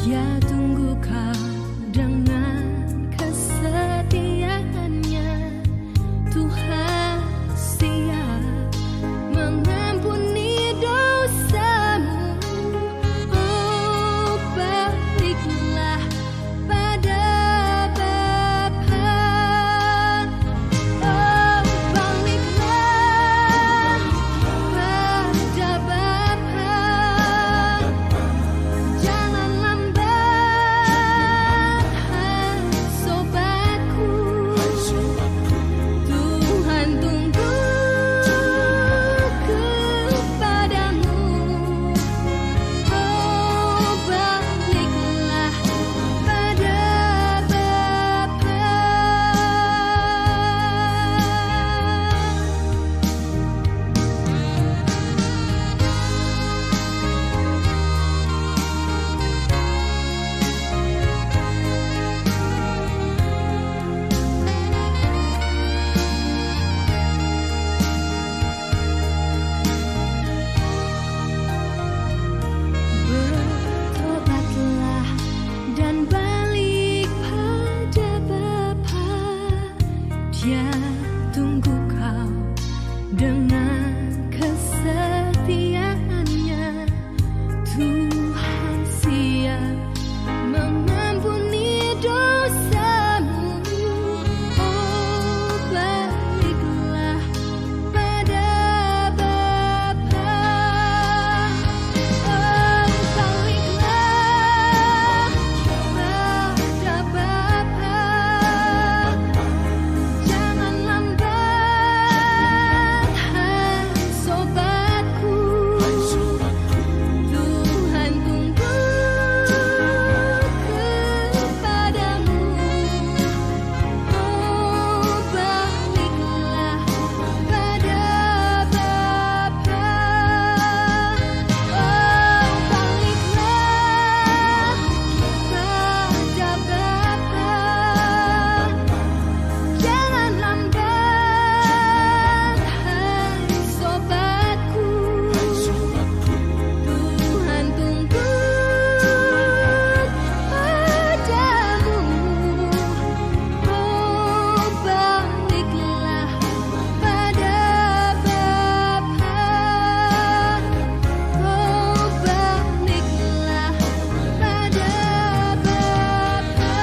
Dia tunggu kau dengan kesetiaannya. Tuhan siap mengampuni dosamu. Oh, baliklah pada Bapa. Oh, baliklah pada Bapa. Jangan lambat, hai sobatku. Tuhan tunggu kepadamu. Oh, baliklah pada Bapa. Bertobatlah dan balik pada Bapa. Dia tunggu kau dengan kesetiaannya. Tuhan siap mengampuni dosamu. Oh, baliklah pada Bapa. Oh, baliklah pada Bapa. Jangan lambat, hai sobatku. Tuhan tunggu kepadamu. Oh, baliklah pada Bapa. Oh, baliklah pada Bapa. Jangan lambat, hai sobatku. Tuhan tunggu padamu. Oh, baliklah pada Bapa. Oh, baliklah pada Bapa.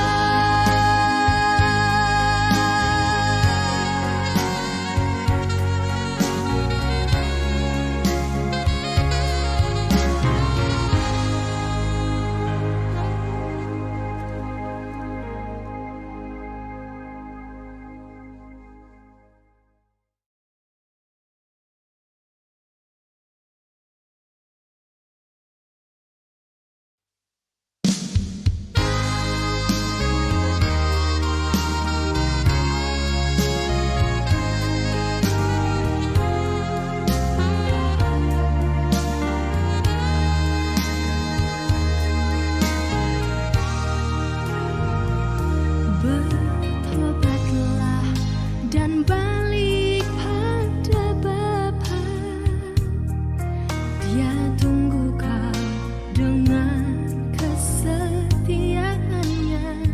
Bertobatlah dan balik pada Bapa. Dia tunggu kau dengan kesetiaannya.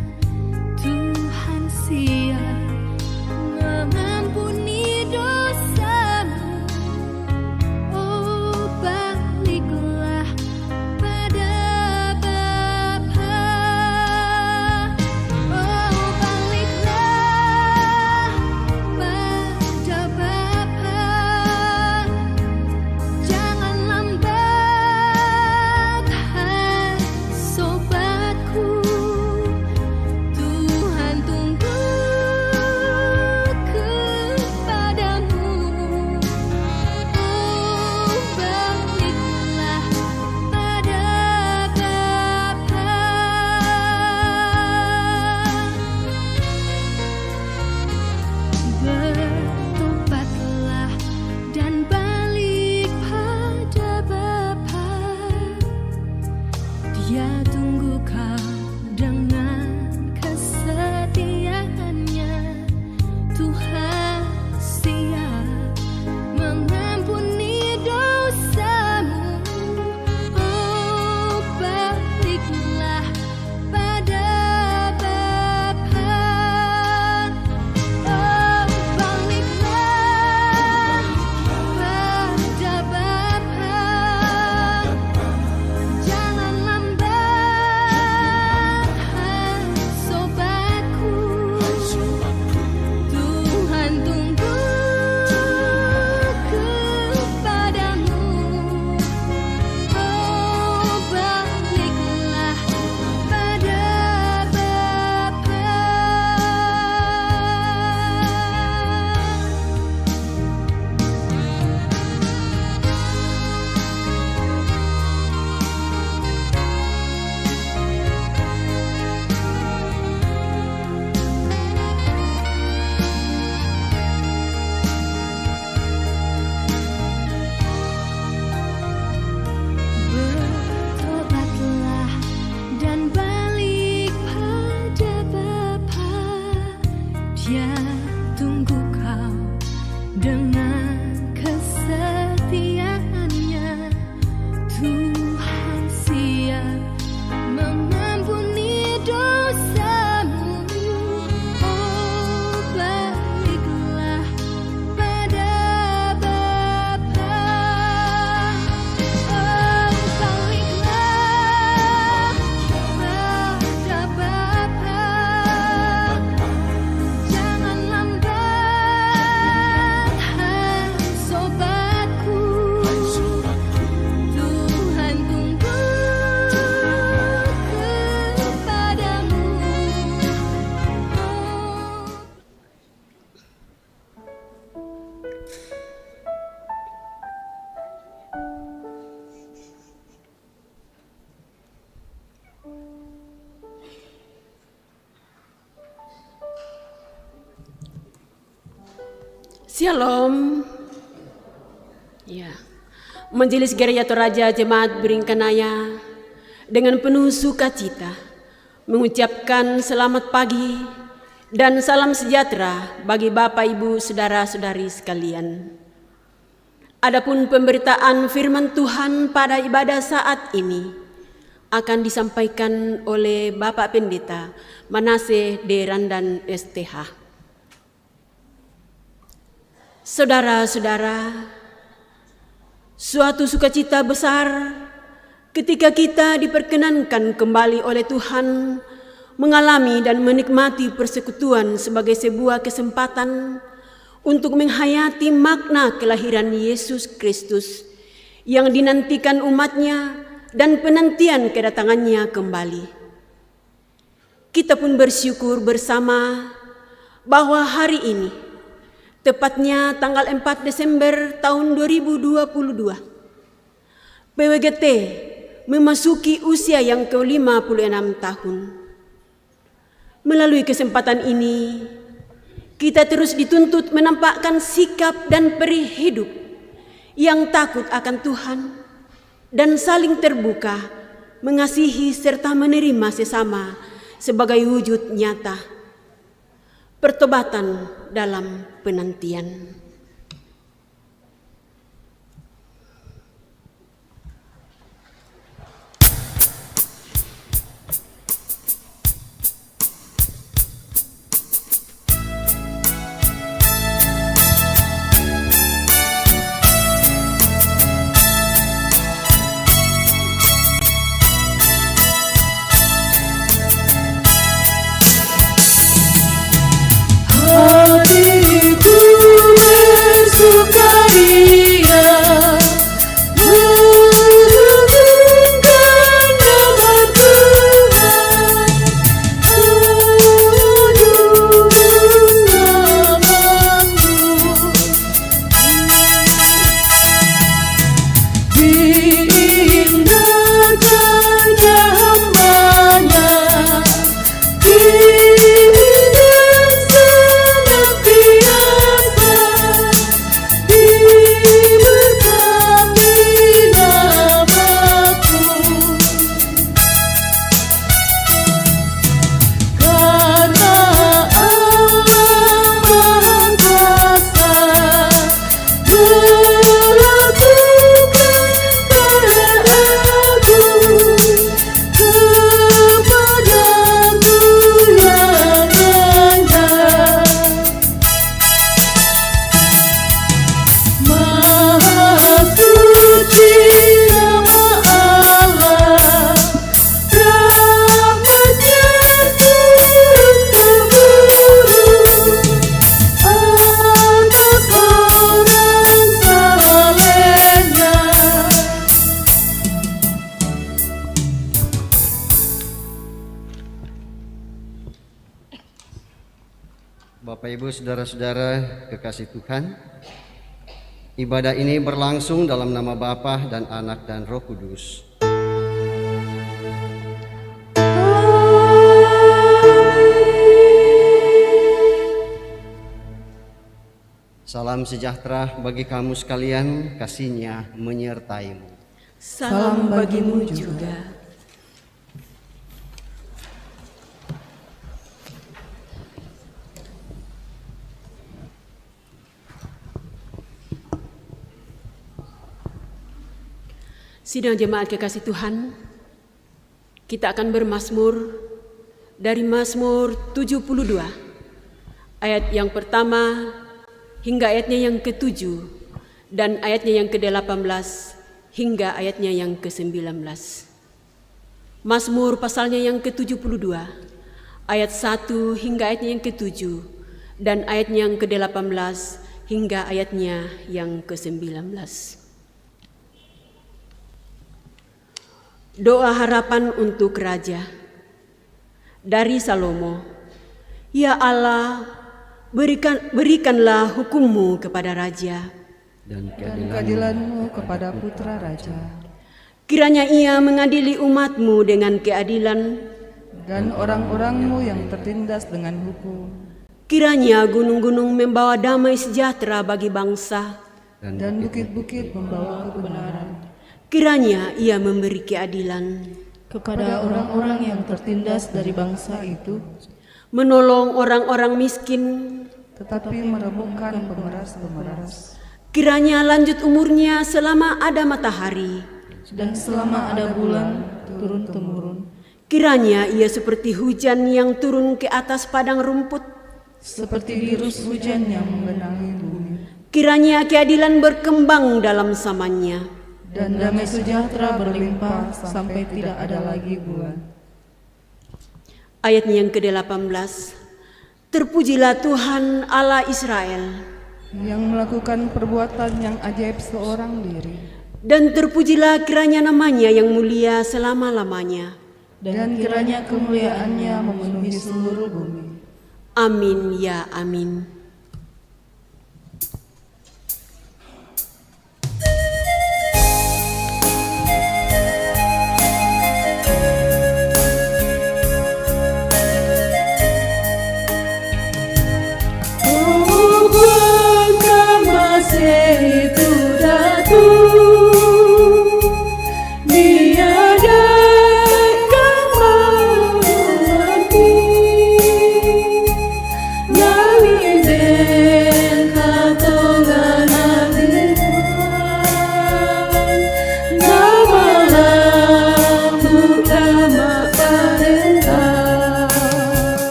Tuhan siap mengampuni dosamu. Oh, baliklah pada Bapa. Oh, baliklah pada Bapa. Jangan lambat, hai sobatku. Tuhan tunggu kepadamu. Oh, baliklah pada Bapa. Bertobatlah dan balik pada Bapa. Dia tunggu kau dengan kesetiaannya. Tuhan siap mengampuni dosamu. Oh, baliklah Shalom. Ya, Majelis Gereja Toraja Jemaat Beringkanaya dengan penuh sukacita mengucapkan selamat pagi dan salam sejahtera bagi Bapak, Ibu, Saudara-saudari sekalian. Adapun pemberitaan firman Tuhan pada ibadah saat ini akan disampaikan oleh Bapak Pendeta Manase D. Randan STH. Saudara-saudara, suatu sukacita besar ketika kita diperkenankan kembali oleh Tuhan mengalami dan menikmati persekutuan sebagai sebuah kesempatan untuk menghayati makna kelahiran Yesus Kristus yang dinantikan umatnya dan penantian kedatangannya kembali. Kita pun bersyukur bersama bahwa hari ini, tepatnya tanggal 4 Desember tahun 2022, PWGT memasuki usia yang ke-56 tahun. Melalui kesempatan ini, kita terus dituntut menampakkan sikap dan perih hidup yang takut akan Tuhan dan saling terbuka, mengasihi serta menerima sesama sebagai wujud nyata pertobatan dalam penantian. Hatiku bersukaria merenungkan nama Tuhan, menudung namamu, diindahkannya hamba-Nya, Bapak, Ibu, Saudara-saudara kekasih Tuhan, ibadah ini berlangsung dalam nama Bapa dan Anak dan Roh Kudus. Salam sejahtera bagi kamu sekalian, kasih-Nya menyertaimu. Salam bagimu juga. Sidang jemaat kekasih Tuhan, kita akan bermazmur dari Mazmur 72, ayat yang pertama hingga ayatnya yang ke-7 dan ayatnya yang ke-18 hingga ayatnya yang ke-19. Mazmur pasalnya yang ke-72, ayat 1 hingga ayatnya yang ke-7 dan ayatnya yang ke-18 hingga ayatnya yang ke-19. Doa harapan untuk Raja dari Salomo. Ya Allah, berikanlah hukum-Mu kepada Raja dan keadilan-Mu kepada putra Raja. Kiranya ia mengadili umat-Mu dengan keadilan dan orang-orang-Mu yang tertindas dengan hukum. Kiranya gunung-gunung membawa damai sejahtera bagi bangsa, dan bukit-bukit membawa kebenaran kiranya ia memberi keadilan, kepada orang-orang yang tertindas dari bangsa itu, menolong orang-orang miskin. tetapi meremukkan pemeras-pemeras. Kiranya lanjut umurnya selama ada matahari, dan selama ada bulan turun-temurun, kiranya ia seperti hujan yang turun ke atas padang rumput. seperti virus hujan yang menggenangi bumi, Kiranya keadilan berkembang dalam zamannya, dan damai sejahtera berlimpah sampai tidak ada lagi bulan. Ayat yang ke-18. Terpujilah Tuhan Allah Israel, Yang melakukan perbuatan yang ajaib seorang diri, dan terpujilah kiranya namanya yang mulia selama-lamanya. Dan kiranya kemuliaannya memenuhi seluruh bumi. Amin ya amin.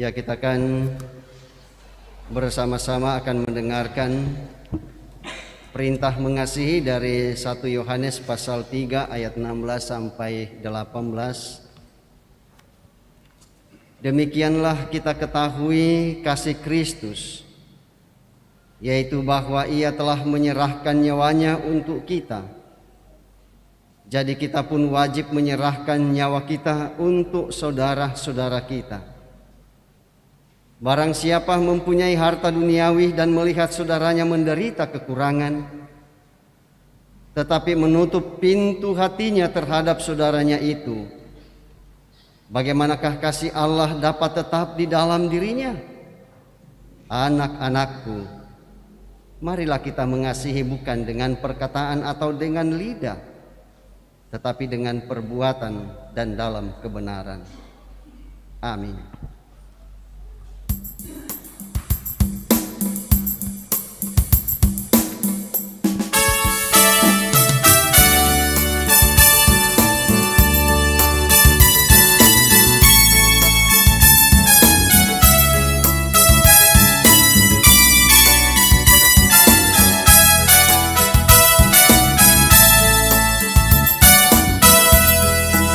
Ya, kita akan bersama-sama akan mendengarkan perintah mengasihi dari 1 Yohanes pasal 3 ayat 16 sampai 18. Demikianlah kita ketahui kasih Kristus, yaitu bahwa Ia telah menyerahkan nyawanya untuk kita. Jadi kita pun wajib menyerahkan nyawa kita untuk saudara-saudara kita. Barang siapa mempunyai harta duniawi dan melihat saudaranya menderita kekurangan, tetapi menutup pintu hatinya terhadap saudaranya itu, bagaimanakah kasih Allah dapat tetap di dalam dirinya? Anak-anakku, marilah kita mengasihi bukan dengan perkataan atau dengan lidah, tetapi dengan perbuatan dan dalam kebenaran. Amin.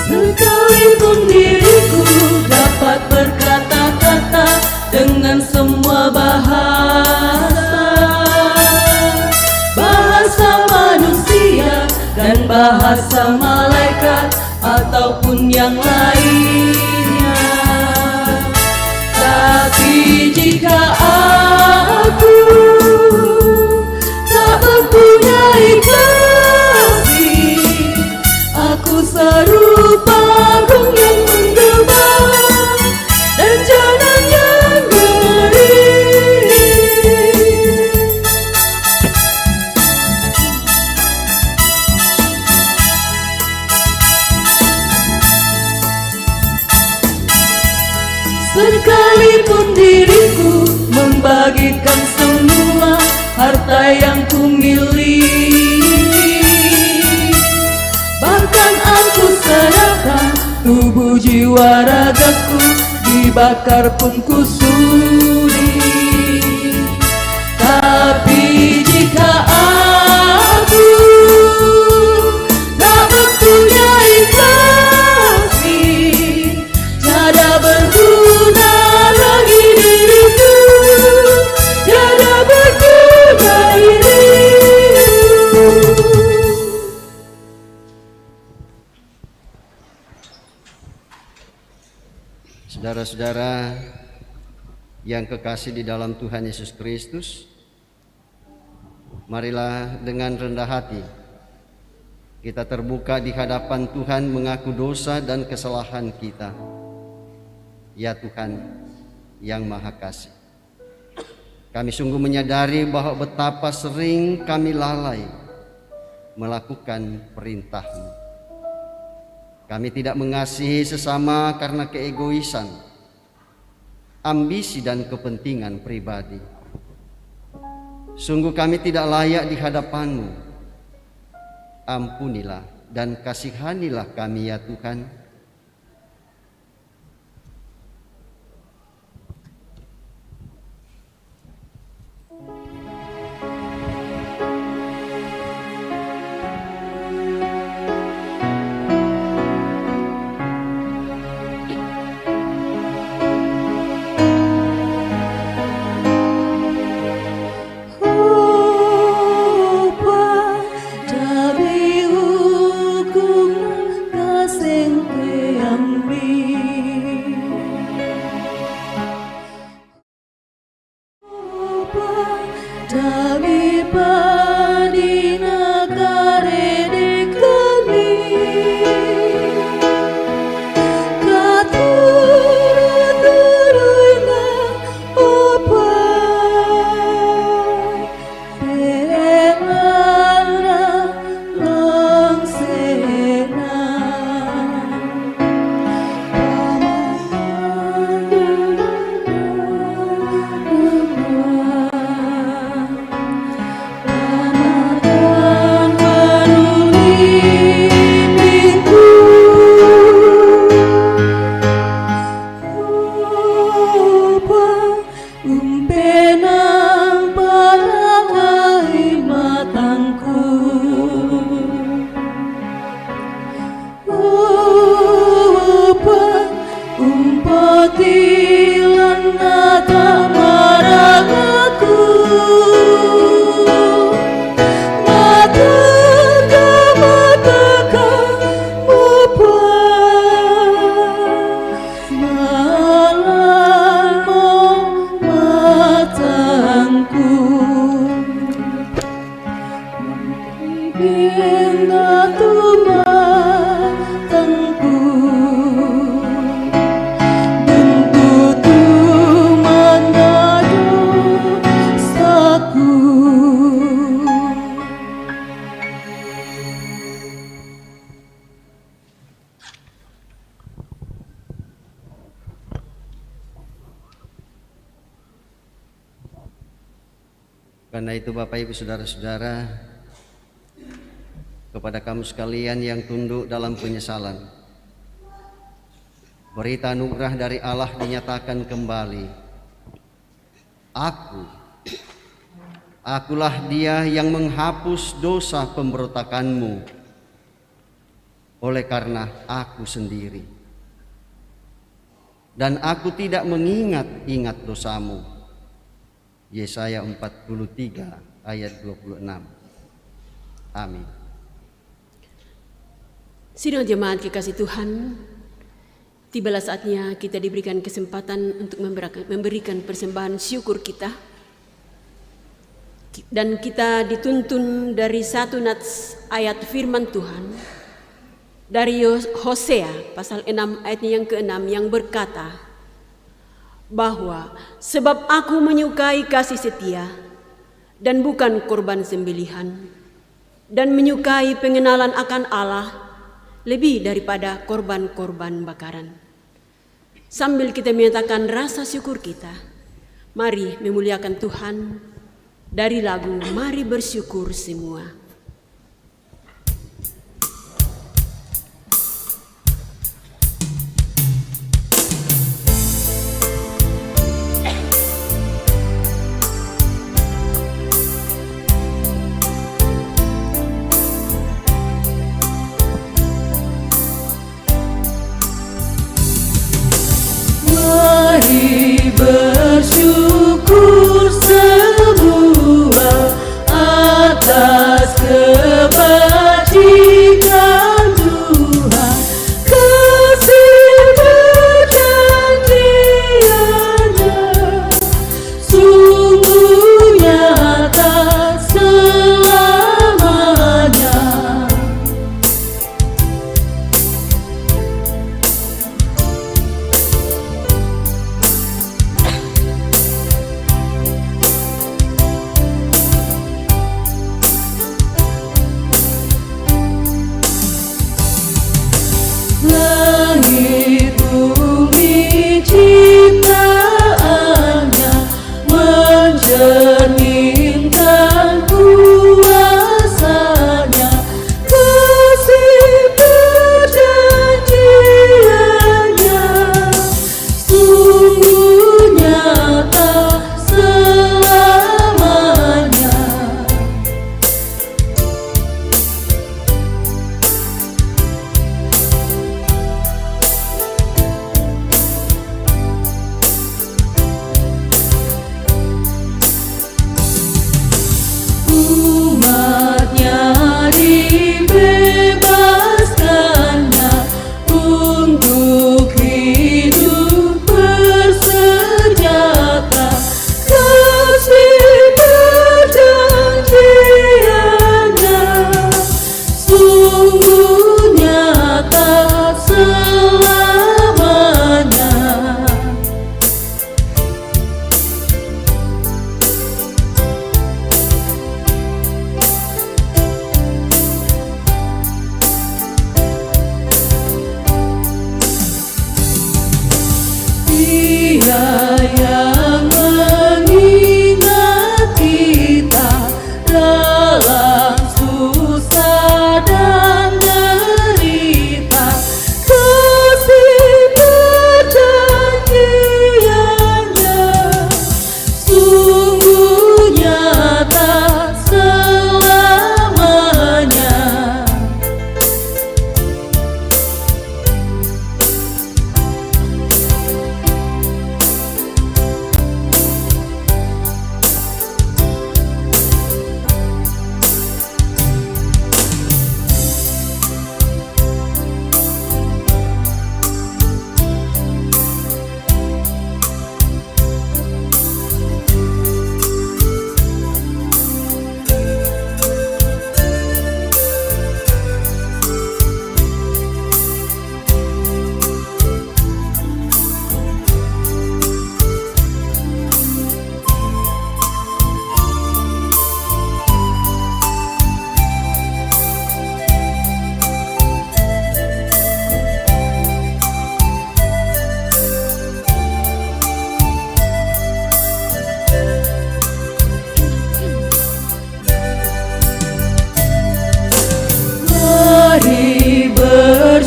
Sekalipun diriku dapat berkata-kata dengan semua bahasa manusia dan bahasa malaikat ataupun yang lainnya, tapi jika aku tak mempunyai kasih, aku serupa gunung yang menggema dan jalan yang kering. Sekalipun diriku membagikan semua harta yang kumiliki, bahkan aku serahkan tubuh jiwa ragaku, dibakar pun ku sudi. Tapi jika aku tak mempunyai kasih, tiada berguna Saudara-saudara yang kekasih di dalam Tuhan Yesus Kristus, marilah dengan rendah hati kita terbuka di hadapan Tuhan mengaku dosa dan kesalahan kita. Ya Tuhan yang Maha Kasih, kami sungguh menyadari bahwa betapa sering kami lalai melakukan perintah-Mu. Kami tidak mengasihi sesama karena keegoisan, ambisi dan kepentingan pribadi. Sungguh kami tidak layak di hadapan-Mu. Ampunilah dan kasihanilah kami ya Tuhan. Karena itu Bapak Ibu Saudara-saudara, kepada kamu sekalian yang tunduk dalam penyesalan, berita anugerah dari Allah dinyatakan kembali. Akulah Dia yang menghapus dosa pemberontakanmu, oleh karena Aku sendiri. Dan Aku tidak mengingat-ingat dosamu. Yesaya 43 ayat 26. Amin. Sidang jemaat kekasih Tuhan, tibalah saatnya kita diberikan kesempatan untuk memberikan persembahan syukur kita. Dan kita dituntun dari satu nats ayat firman Tuhan dari Hosea pasal 6 ayatnya yang ke-6 yang berkata bahwa sebab Aku menyukai kasih setia dan bukan korban sembelihan, dan menyukai pengenalan akan Allah lebih daripada korban-korban bakaran. Sambil kita menyatakan rasa syukur kita, mari memuliakan Tuhan dari lagu Mari Bersyukur Semua. Bersyukur semua atas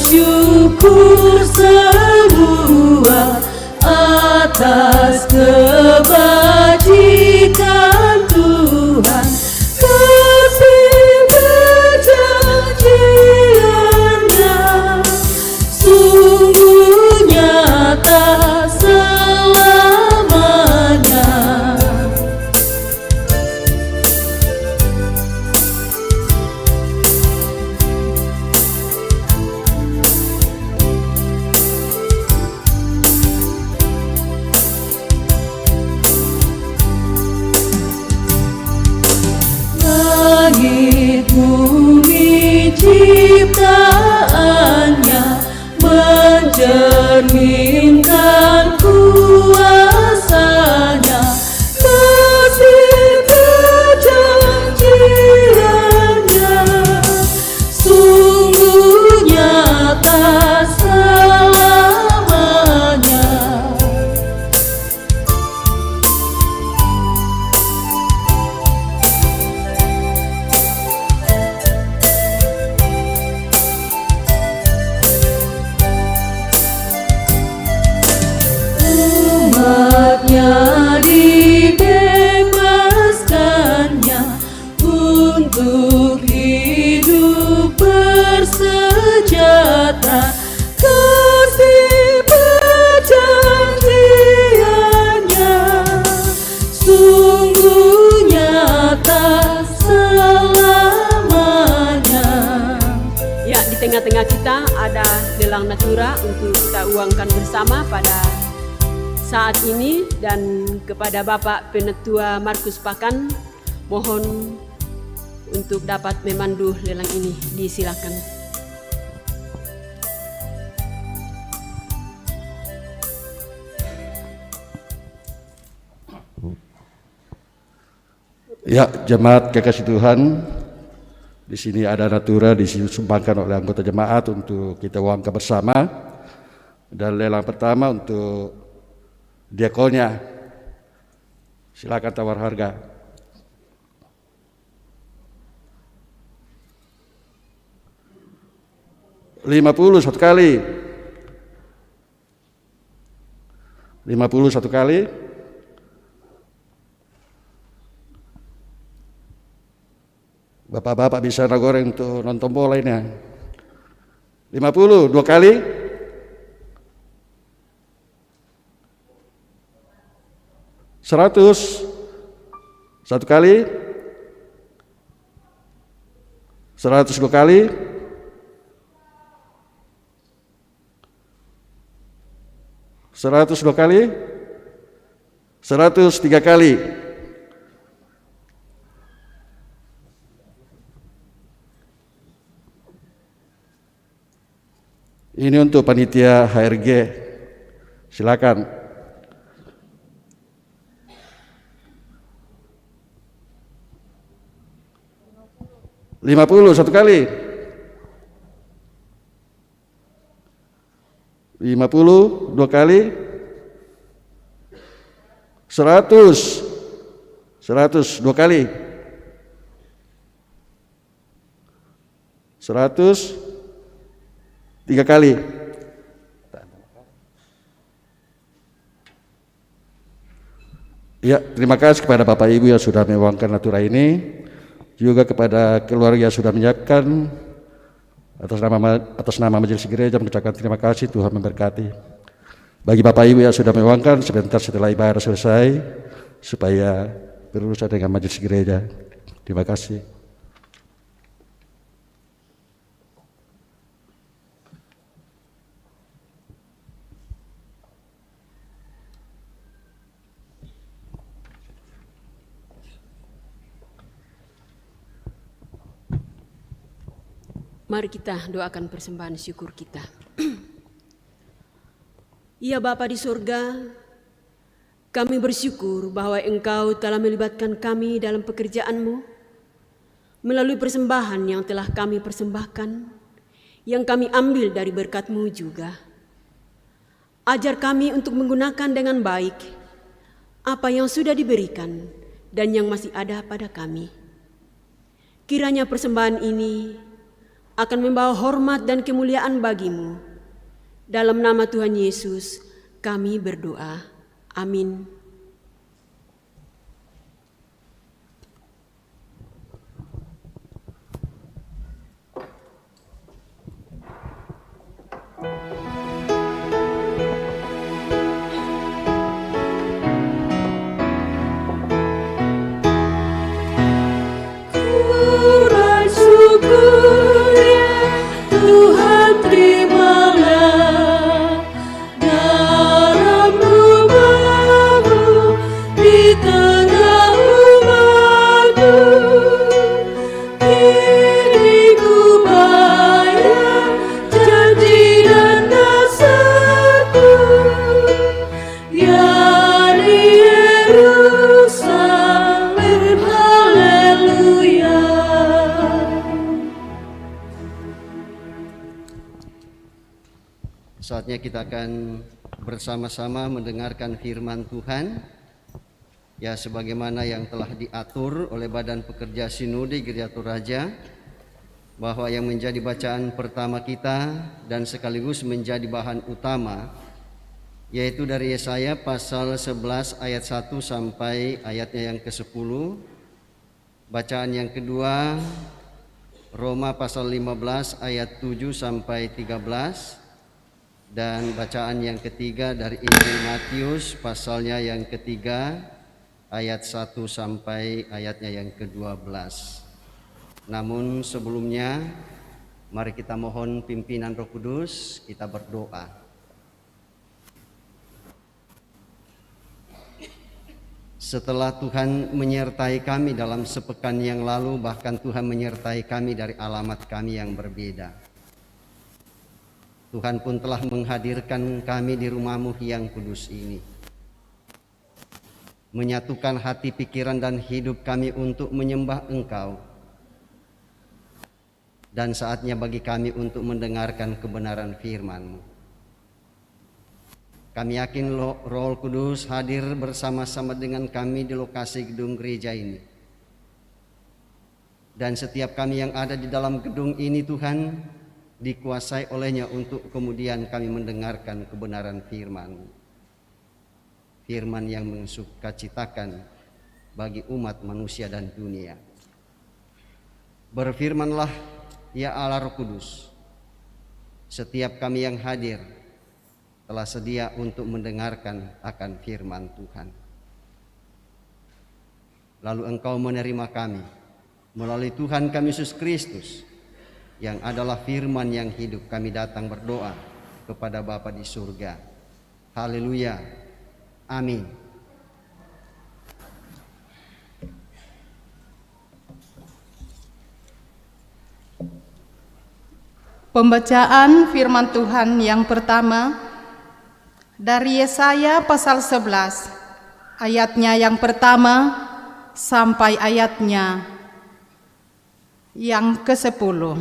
bersyukur semua atas kebajikan Tuhan, kasih perjanjiannya sungguh nyata selamanya. Langit bumi ciptaannya mencerminkan kuasanya, kasih perjanjiannya sungguh nyata selamanya. Umatnya dibebaskannya untuk hidup bersejahtera, kasih perjanjiannya sungguh nyata selamanya. Ya, di tengah-tengah kita ada lelang natura untuk kita uangkan bersama pada saat ini, dan kepada Bapak Penetua Markus Pakan mohon untuk dapat memandu lelang ini, disilakan. Ya, jemaat kekasih Tuhan, di sini ada natura disumbangkan oleh anggota jemaat untuk kita uangkan bersama. Dan lelang pertama untuk diakonnya, silakan tawar harga. $50 satu kali. 50 satu kali. Bapak-bapak bisa nagoreng untuk nonton bola ini ya. 50 dua kali. 100 satu kali. 100 dua kali. 100 dua kali. 100 tiga kali. Ini untuk panitia HRG, silakan. 50 satu kali. 50 dua kali. 100 dua kali. 100 tiga kali. Ya, terima kasih kepada Bapak Ibu yang sudah mewangkan natura ini, juga kepada keluarga yang sudah menyiapkan. Atas nama Majelis Gereja mengucapkan terima kasih, Tuhan memberkati. Bagi Bapak Ibu yang sudah mewangkan, sebentar setelah ibadah selesai supaya berurusan dengan Majelis Gereja. Terima kasih. Mari kita doakan persembahan syukur kita. Ya Bapa di surga, kami bersyukur bahwa Engkau telah melibatkan kami dalam pekerjaan-Mu melalui persembahan yang telah kami persembahkan, yang kami ambil dari berkat-Mu juga. Ajar kami untuk menggunakan dengan baik apa yang sudah diberikan dan yang masih ada pada kami. Kiranya persembahan ini akan membawa hormat dan kemuliaan bagi-Mu. Dalam nama Tuhan Yesus, kami berdoa. Amin. Saatnya kita akan bersama-sama mendengarkan firman Tuhan, ya sebagaimana yang telah diatur oleh Badan Pekerja Sinode Gereja Toraja, bahwa yang menjadi bacaan pertama kita dan sekaligus menjadi bahan utama yaitu dari Yesaya pasal 11 ayat 1 sampai ayatnya yang ke-10. Bacaan yang kedua Roma pasal 15 ayat 7 sampai 13. Dan bacaan yang ketiga dari Injil Matius pasalnya yang ketiga ayat 1 sampai ayatnya yang ke-12. Namun sebelumnya mari kita mohon pimpinan Roh Kudus, kita berdoa. Setelah Tuhan menyertai kami dalam sepekan yang lalu, bahkan Tuhan menyertai kami dari alamat kami yang berbeda, Tuhan pun telah menghadirkan kami di rumah-Mu yang kudus ini, menyatukan hati, pikiran, dan hidup kami untuk menyembah Engkau. Dan saatnya bagi kami untuk mendengarkan kebenaran firman-Mu. Kami yakin Roh Kudus hadir bersama-sama dengan kami di lokasi gedung gereja ini. Dan setiap kami yang ada di dalam gedung ini, Tuhan, dikuasai olehnya untuk kemudian kami mendengarkan kebenaran firman. Firman yang mensukacitakan bagi umat manusia dan dunia. Berfirmanlah ya Allah Roh Kudus, setiap kami yang hadir telah sedia untuk mendengarkan akan firman Tuhan. Lalu Engkau menerima kami melalui Tuhan kami Yesus Kristus, yang adalah firman yang hidup. Kami datang berdoa kepada Bapa di surga. Haleluya. Amin. Pembacaan firman Tuhan yang pertama dari Yesaya pasal 11 ayatnya yang pertama sampai ayatnya yang ke-10.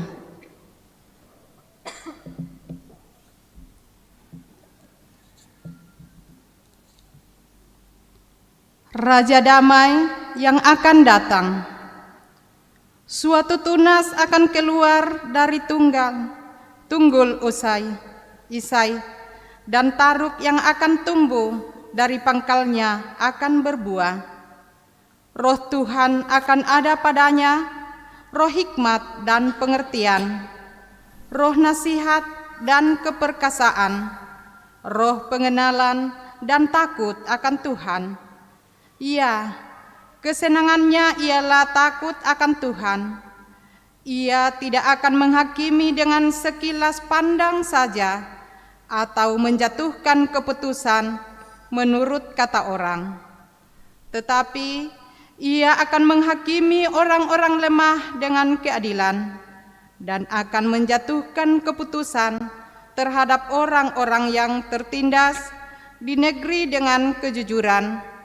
Raja damai yang akan datang. Suatu tunas akan keluar dari tunggul Isai, dan taruk yang akan tumbuh dari pangkalnya akan berbuah. Roh Tuhan akan ada padanya, roh hikmat dan pengertian, roh nasihat dan keperkasaan, roh pengenalan dan takut akan Tuhan. Ia, kesenangannya ialah takut akan Tuhan. Ia tidak akan menghakimi dengan sekilas pandang saja, atau menjatuhkan keputusan menurut kata orang. Tetapi ia akan menghakimi orang-orang lemah dengan keadilan, dan akan menjatuhkan keputusan terhadap orang-orang yang tertindas di negeri dengan kejujuran.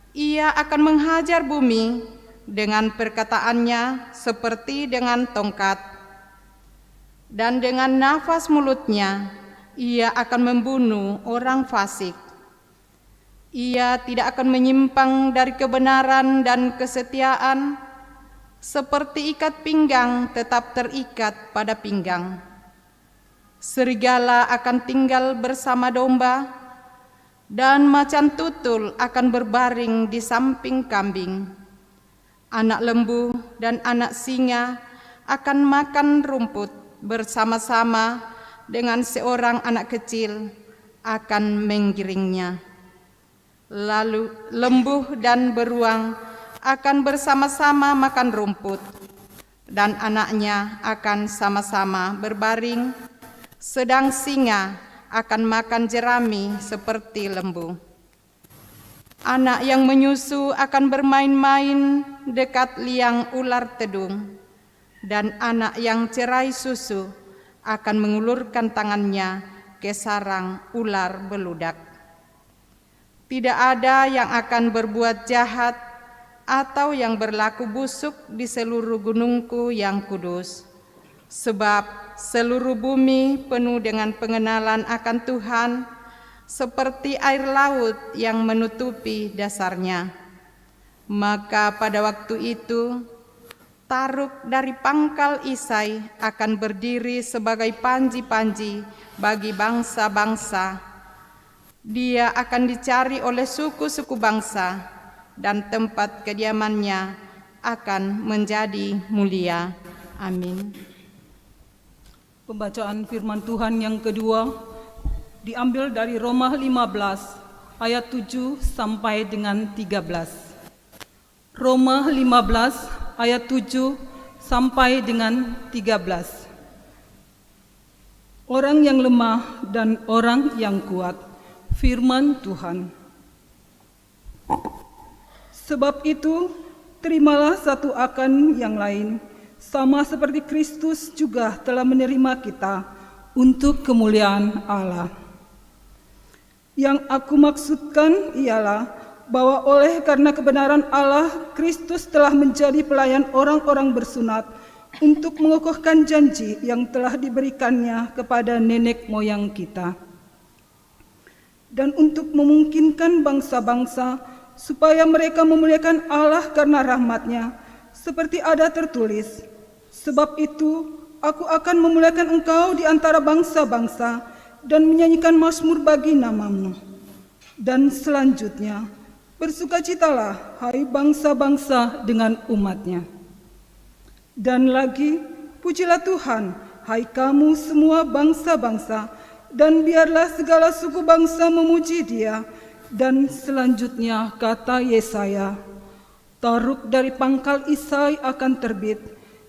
Ia akan menghajar bumi dengan perkataannya seperti dengan tongkat, dan dengan nafas mulutnya ia akan membunuh orang fasik. Ia tidak akan menyimpang dari kebenaran dan kesetiaan, Seperti ikat pinggang tetap terikat pada pinggang. Serigala akan tinggal bersama domba, dan macan tutul akan berbaring di samping kambing. Anak lembu dan anak singa akan makan rumput bersama-sama, dengan seorang anak kecil akan menggiringnya. Lalu lembu dan beruang akan bersama-sama makan rumput, dan anaknya akan sama-sama berbaring, sedang singa akan makan jerami seperti lembu. Anak yang menyusu akan bermain-main dekat liang ular tedung, dan anak yang cerai susu akan mengulurkan tangannya ke sarang ular beludak. Tidak ada yang akan berbuat jahat atau yang berlaku busuk di seluruh gunungku yang kudus, sebab seluruh bumi penuh dengan pengenalan akan Tuhan, seperti air laut yang menutupi dasarnya. Maka pada waktu itu, Taruk dari pangkal Isai akan berdiri sebagai panji-panji bagi bangsa-bangsa. Dia akan dicari oleh suku-suku bangsa, dan tempat kediamannya akan menjadi mulia. Amin. Pembacaan firman Tuhan yang kedua diambil dari Roma 15 ayat 7 sampai dengan 13. Roma 15 ayat 7 sampai dengan 13. Orang yang lemah dan orang yang kuat, firman Tuhan. Sebab itu, terimalah satu akan yang lain, sama seperti Kristus juga telah menerima kita untuk kemuliaan Allah. Yang aku maksudkan ialah bahwa oleh karena kebenaran Allah, Kristus telah menjadi pelayan orang-orang bersunat untuk mengokohkan janji yang telah diberikannya kepada nenek moyang kita, dan untuk memungkinkan bangsa-bangsa supaya mereka memuliakan Allah karena rahmat-Nya, seperti ada tertulis, sebab itu aku akan memuliakan engkau di antara bangsa-bangsa dan menyanyikan mazmur bagi namamu. Dan selanjutnya, bersukacitalah, hai bangsa-bangsa dengan umat-Nya. Dan lagi, pujilah Tuhan, hai kamu semua bangsa-bangsa, dan biarlah segala suku bangsa memuji Dia. Dan selanjutnya kata Yesaya, Taruk dari pangkal Isai akan terbit,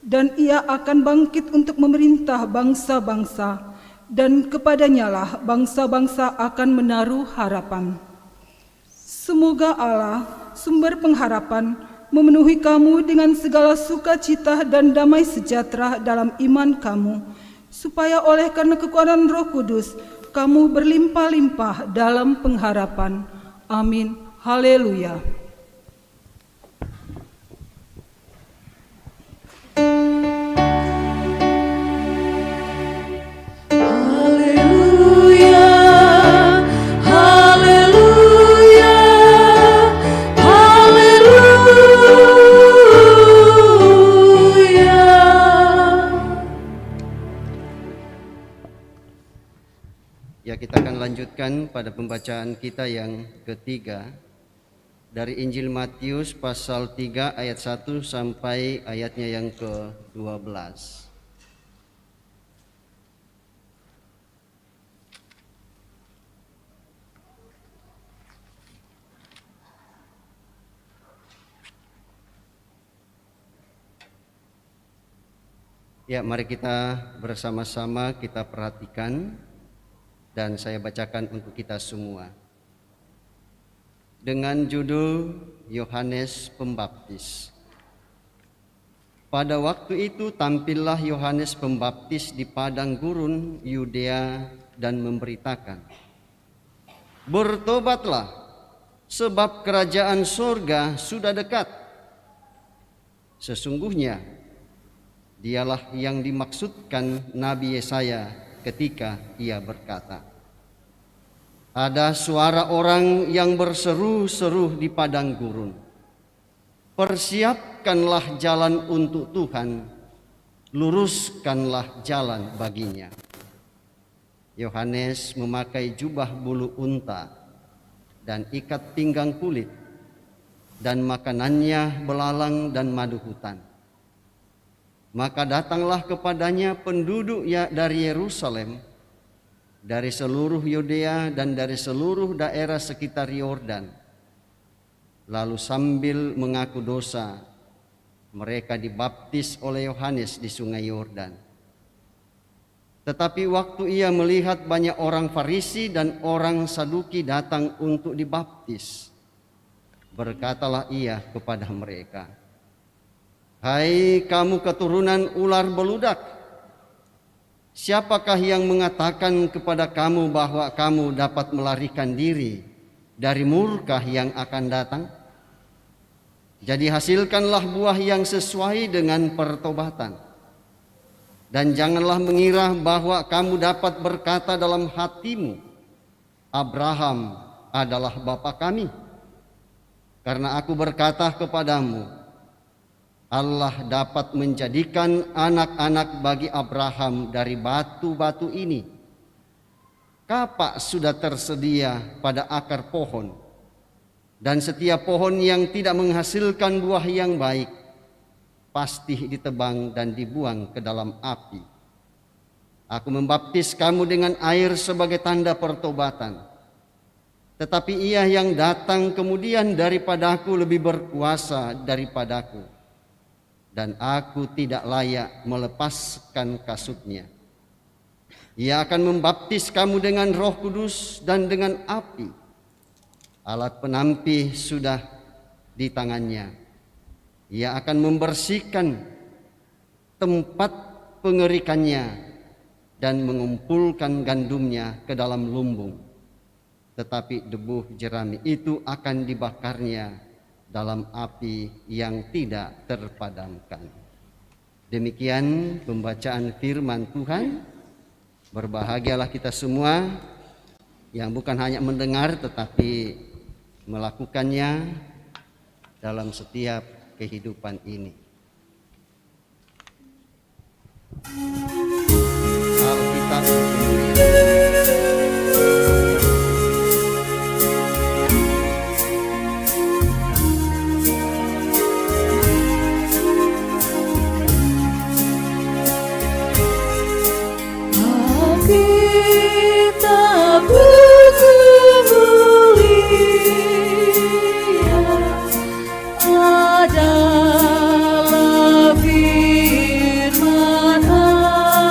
dan ia akan bangkit untuk memerintah bangsa-bangsa, dan kepadanyalah bangsa-bangsa akan menaruh harapan. Semoga Allah, sumber pengharapan, memenuhi kamu dengan segala sukacita dan damai sejahtera dalam iman kamu, supaya oleh karena kekuatan Roh Kudus, kamu berlimpah-limpah dalam pengharapan. Amin. Haleluya. Ya, kita akan lanjutkan pada pembacaan kita yang ketiga dari Injil Matius pasal 3 ayat 1 sampai ayatnya yang ke-12. Ya, mari kita bersama-sama kita perhatikan dan saya bacakan untuk kita semua. Dengan judul Yohanes Pembaptis. Pada waktu itu tampillah Yohanes Pembaptis di padang gurun Yudea dan memberitakan, bertobatlah, sebab kerajaan surga sudah dekat. Sesungguhnya dialah yang dimaksudkan Nabi Yesaya ketika ia berkata, ada suara orang yang berseru-seru di padang gurun, Persiapkanlah jalan untuk Tuhan, luruskanlah jalan baginya. Yohanes memakai jubah bulu unta dan ikat pinggang kulit, dan makanannya belalang dan madu hutan. Maka datanglah kepadanya penduduk dari Yerusalem, dari seluruh Yudea dan dari seluruh daerah sekitar Yordan. Lalu sambil mengaku dosa, mereka dibaptis oleh Yohanes di sungai Yordan. Tetapi waktu ia melihat banyak orang Farisi dan orang Saduki datang untuk dibaptis, berkatalah ia kepada mereka, "Hai kamu keturunan ular beludak, siapakah yang mengatakan kepada kamu bahwa kamu dapat melarikan diri dari murka yang akan datang? Jadi hasilkanlah buah yang sesuai dengan pertobatan. Dan janganlah mengira bahwa kamu dapat berkata dalam hatimu, Abraham adalah bapa kami. Karena aku berkata kepadamu, Allah dapat menjadikan anak-anak bagi Abraham dari batu-batu ini. Kapak sudah tersedia pada akar pohon, dan setiap pohon yang tidak menghasilkan buah yang baik pasti ditebang dan dibuang ke dalam api. Aku membaptis kamu dengan air sebagai tanda pertobatan. Tetapi ia yang datang kemudian daripadaku lebih berkuasa daripadaku, dan aku tidak layak melepaskan kasutnya. Ia akan membaptis kamu dengan Roh Kudus dan dengan api. Alat penampih sudah di tangannya. Ia akan membersihkan tempat pengerikannya dan mengumpulkan gandumnya ke dalam lumbung. Tetapi debu jerami itu akan dibakarnya dalam api yang tidak terpadamkan." Demikian pembacaan firman Tuhan. Berbahagialah kita semua yang bukan hanya mendengar tetapi melakukannya dalam setiap kehidupan ini. Alkitab adalah firman Allah.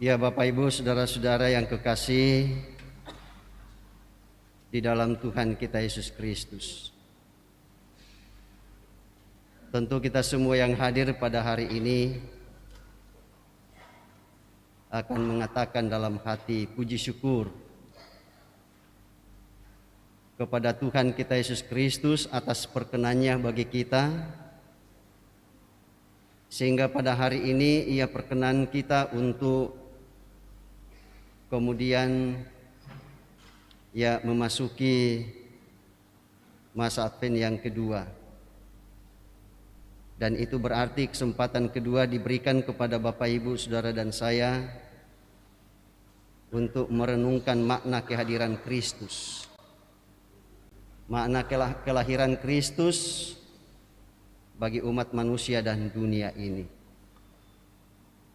Ya Bapak Ibu, saudara-saudara yang kekasih di dalam Tuhan kita Yesus Kristus. Tentu kita semua yang hadir pada hari ini akan mengatakan dalam hati puji syukur kepada Tuhan kita Yesus Kristus atas perkenannya bagi kita, sehingga pada hari ini Ia perkenan kita untuk kemudian ya memasuki masa Advent yang kedua. Dan itu berarti kesempatan kedua diberikan kepada Bapak Ibu, Saudara dan saya untuk merenungkan makna kehadiran Kristus. Makna kelahiran Kristus bagi umat manusia dan dunia ini.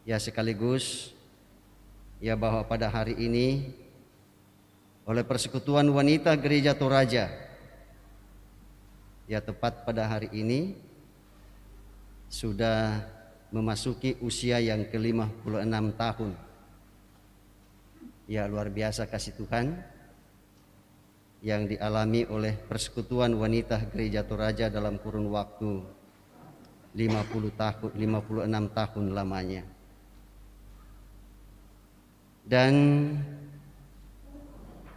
Ya sekaligus ya bahwa pada hari ini oleh Persekutuan Wanita Gereja Toraja, ya tepat pada hari ini sudah memasuki usia yang ke-56 tahun. Ya luar biasa kasih Tuhan yang dialami oleh Persekutuan Wanita Gereja Toraja dalam kurun waktu 56 tahun lamanya. Dan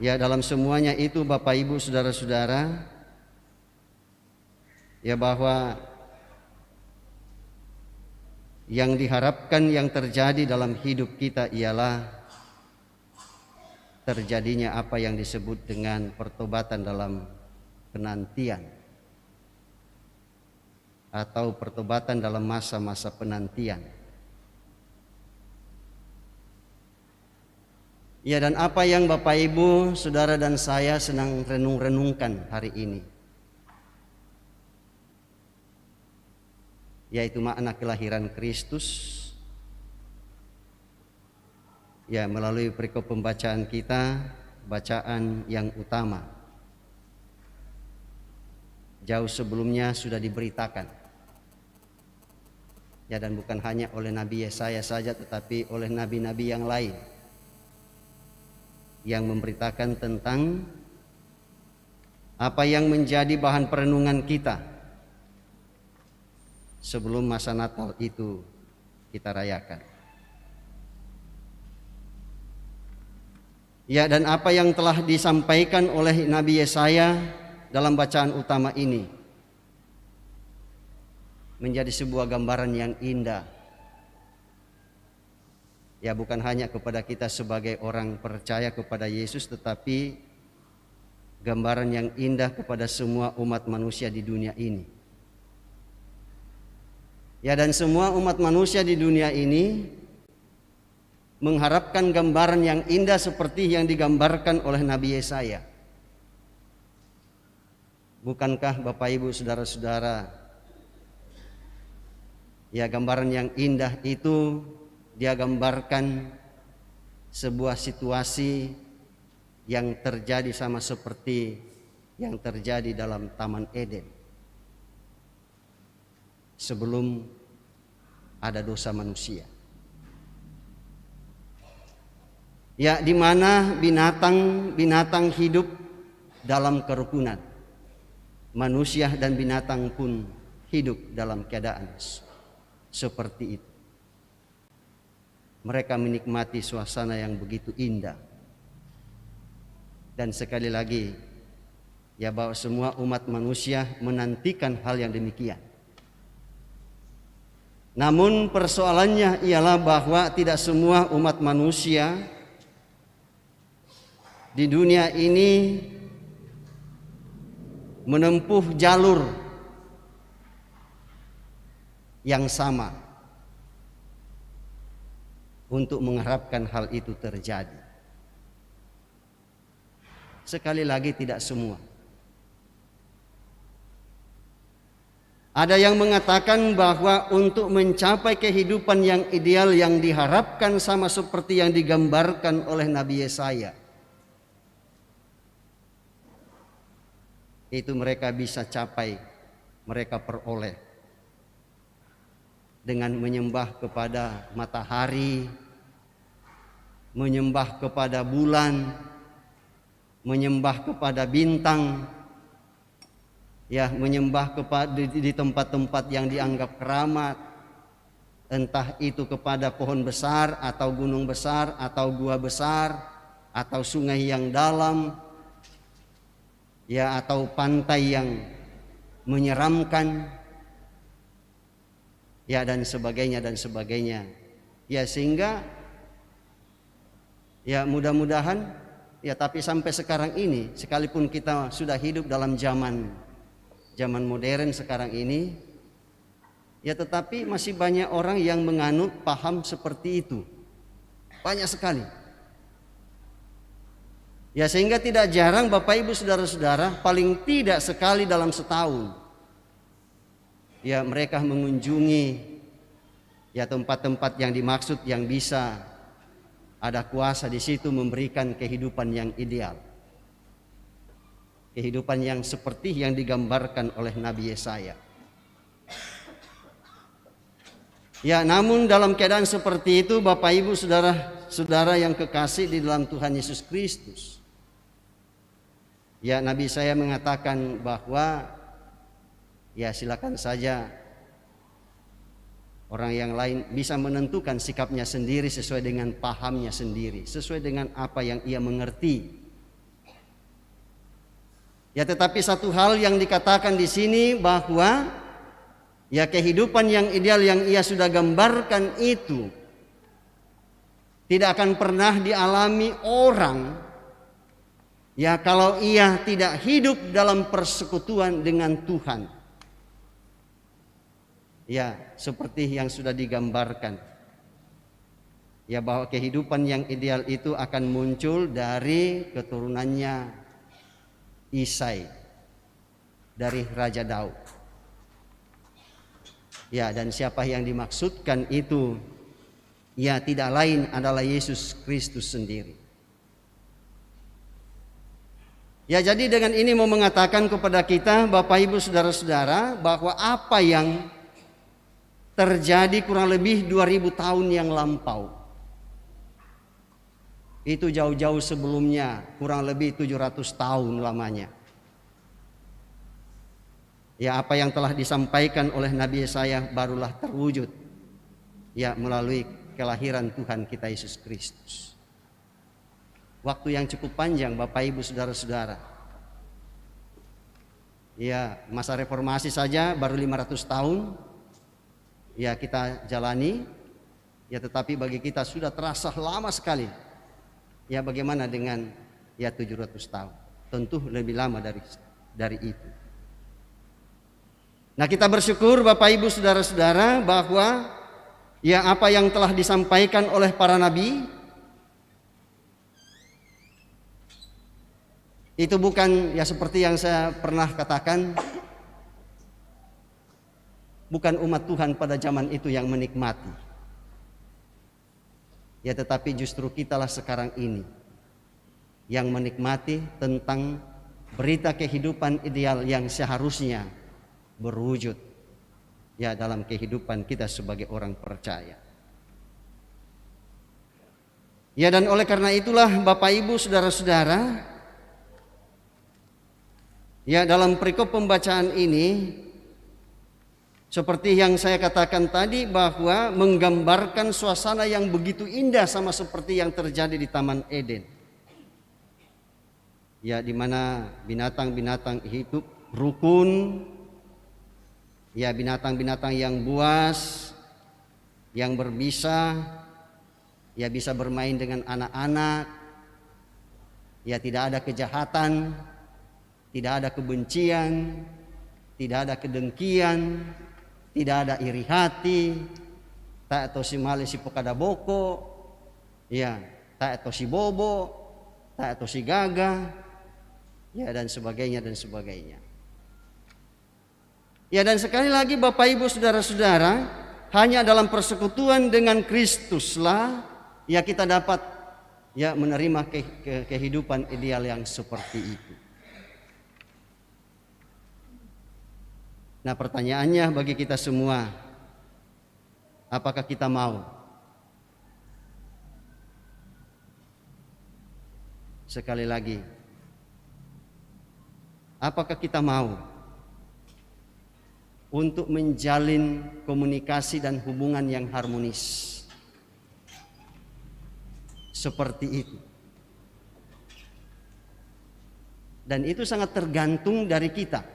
ya dalam semuanya itu Bapak Ibu saudara-saudara, ya bahwa yang diharapkan yang terjadi dalam hidup kita ialah terjadinya apa yang disebut dengan pertobatan dalam penantian atau pertobatan dalam masa-masa penantian. Ya dan apa yang Bapak Ibu, Saudara dan saya sedang renung-renungkan hari ini, yaitu makna kelahiran Kristus. Ya melalui perikop pembacaan kita, bacaan yang utama jauh sebelumnya sudah diberitakan. Ya dan bukan hanya oleh Nabi Yesaya saja, tetapi oleh nabi-nabi yang lain yang memberitakan tentang apa yang menjadi bahan perenungan kita sebelum masa Natal itu kita rayakan. Ya dan apa yang telah disampaikan oleh Nabi Yesaya dalam bacaan utama ini menjadi sebuah gambaran yang indah. Ya bukan hanya kepada kita sebagai orang percaya kepada Yesus, tetapi gambaran yang indah kepada semua umat manusia di dunia ini. Ya dan semua umat manusia di dunia ini mengharapkan gambaran yang indah seperti yang digambarkan oleh Nabi Yesaya. Bukankah Bapak Ibu saudara-saudara, ya gambaran yang indah itu dia gambarkan sebuah situasi yang terjadi sama seperti yang terjadi dalam Taman Eden sebelum ada dosa manusia. Ya di mana binatang hidup dalam kerukunan. Manusia dan binatang pun hidup dalam keadaan seperti itu. Mereka menikmati suasana yang begitu indah. Dan sekali lagi, ya bahwa semua umat manusia menantikan hal yang demikian. Namun persoalannya ialah bahwa tidak semua umat manusia di dunia ini menempuh jalur yang sama untuk mengharapkan hal itu terjadi. Sekali lagi tidak semua. Ada yang mengatakan bahwa untuk mencapai kehidupan yang ideal yang diharapkan sama seperti yang digambarkan oleh Nabi Yesaya, itu mereka bisa capai, mereka peroleh dengan menyembah kepada matahari, menyembah kepada bulan, menyembah kepada bintang, ya, menyembah kepada di tempat-tempat yang dianggap keramat, entah itu kepada pohon besar atau gunung besar atau gua besar atau sungai yang dalam, ya, atau pantai yang menyeramkan, ya, dan sebagainya dan sebagainya. Ya, sehingga ya mudah-mudahan, ya, tapi sampai sekarang ini, sekalipun kita sudah hidup dalam zaman modern sekarang ini, ya, tetapi masih banyak orang yang menganut paham seperti itu. Banyak sekali. Ya, sehingga tidak jarang Bapak Ibu Saudara-saudara, paling tidak sekali dalam setahun, ya, mereka mengunjungi, ya, tempat-tempat yang dimaksud yang bisa ada kuasa di situ memberikan kehidupan yang ideal. Kehidupan yang seperti yang digambarkan oleh Nabi Yesaya. Ya, namun dalam keadaan seperti itu Bapak Ibu Saudara-saudara yang kekasih di dalam Tuhan Yesus Kristus, ya, Nabi saya mengatakan bahwa ya silakan saja orang yang lain bisa menentukan sikapnya sendiri sesuai dengan pahamnya sendiri, sesuai dengan apa yang ia mengerti. Ya, tetapi satu hal yang dikatakan di sini bahwa ya kehidupan yang ideal yang ia sudah gambarkan itu tidak akan pernah dialami orang, ya, kalau ia tidak hidup dalam persekutuan dengan Tuhan. Ya, seperti yang sudah digambarkan, ya, bahwa kehidupan yang ideal itu akan muncul dari keturunannya Isai, dari Raja Daud. Ya, dan siapa yang dimaksudkan itu, ya, tidak lain adalah Yesus Kristus sendiri. Ya, jadi dengan ini mau mengatakan kepada kita Bapak Ibu Saudara-saudara bahwa apa yang terjadi kurang lebih 2000 tahun yang lampau, itu jauh-jauh sebelumnya, kurang lebih 700 tahun lamanya. Ya, apa yang telah disampaikan oleh Nabi Yesaya barulah terwujud, ya, melalui kelahiran Tuhan kita Yesus Kristus. Waktu yang cukup panjang Bapak Ibu Saudara-saudara. Ya, masa reformasi saja baru 500 tahun, ya, kita jalani, ya, tetapi bagi kita sudah terasa lama sekali. Ya, bagaimana dengan ya 700 tahun? Tentu lebih lama dari itu. Nah, kita bersyukur Bapak Ibu Saudara-saudara bahwa ya apa yang telah disampaikan oleh para nabi itu bukan, ya, seperti yang saya pernah katakan, bukan umat Tuhan pada zaman itu yang menikmati, ya, tetapi justru kitalah sekarang ini yang menikmati tentang berita kehidupan ideal yang seharusnya berwujud, ya, dalam kehidupan kita sebagai orang percaya. Ya, dan oleh karena itulah Bapak Ibu Saudara-saudara, ya, dalam perikop pembacaan ini seperti yang saya katakan tadi bahwa menggambarkan suasana yang begitu indah sama seperti yang terjadi di Taman Eden. Ya, di mana binatang-binatang hidup rukun, ya, binatang-binatang yang buas, yang berbisa, ya, bisa bermain dengan anak-anak, ya, tidak ada kejahatan, tidak ada kebencian, tidak ada kedengkian, tidak ada iri hati, tak atau si mali si pokada boko, ya, tak atau si bobo, tak atau si gagah, ya, dan sebagainya dan sebagainya. Ya, dan sekali lagi Bapak Ibu Saudara-saudara, hanya dalam persekutuan dengan Kristuslah, ya, kita dapat, ya, menerima kehidupan ideal yang seperti itu. Nah, pertanyaannya bagi kita semua, apakah kita mau? sekali lagi, apakah kita mau untuk menjalin komunikasi dan hubungan yang harmonis seperti itu? Dan itu sangat tergantung dari kita.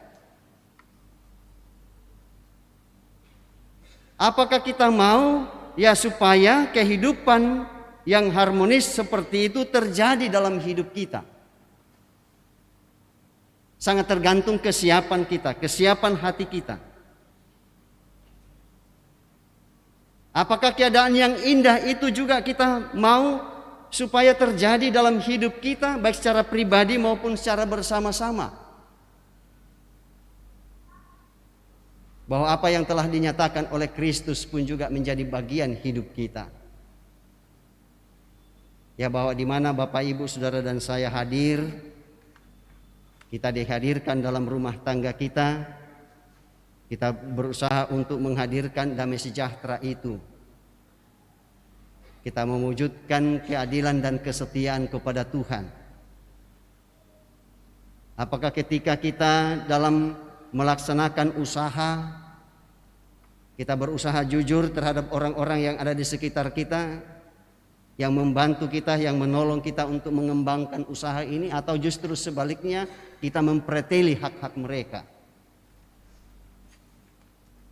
Apakah kita mau ya supaya kehidupan yang harmonis seperti itu terjadi dalam hidup kita? Sangat tergantung kesiapan kita, kesiapan hati kita. Apakah keadaan yang indah itu juga kita mau supaya terjadi dalam hidup kita, baik secara pribadi maupun secara bersama-sama? Bahwa apa yang telah dinyatakan oleh Kristus pun juga menjadi bagian hidup kita. Ya, bahwa di mana Bapak, Ibu, Saudara dan saya hadir, kita dihadirkan dalam rumah tangga kita. Kita berusaha untuk menghadirkan damai sejahtera itu. Kita mewujudkan keadilan dan kesetiaan kepada Tuhan. Apakah ketika kita dalam melaksanakan usaha, kita berusaha jujur terhadap orang-orang yang ada di sekitar kita, yang membantu kita, yang menolong kita untuk mengembangkan usaha ini, atau justru sebaliknya kita mempreteli hak-hak mereka?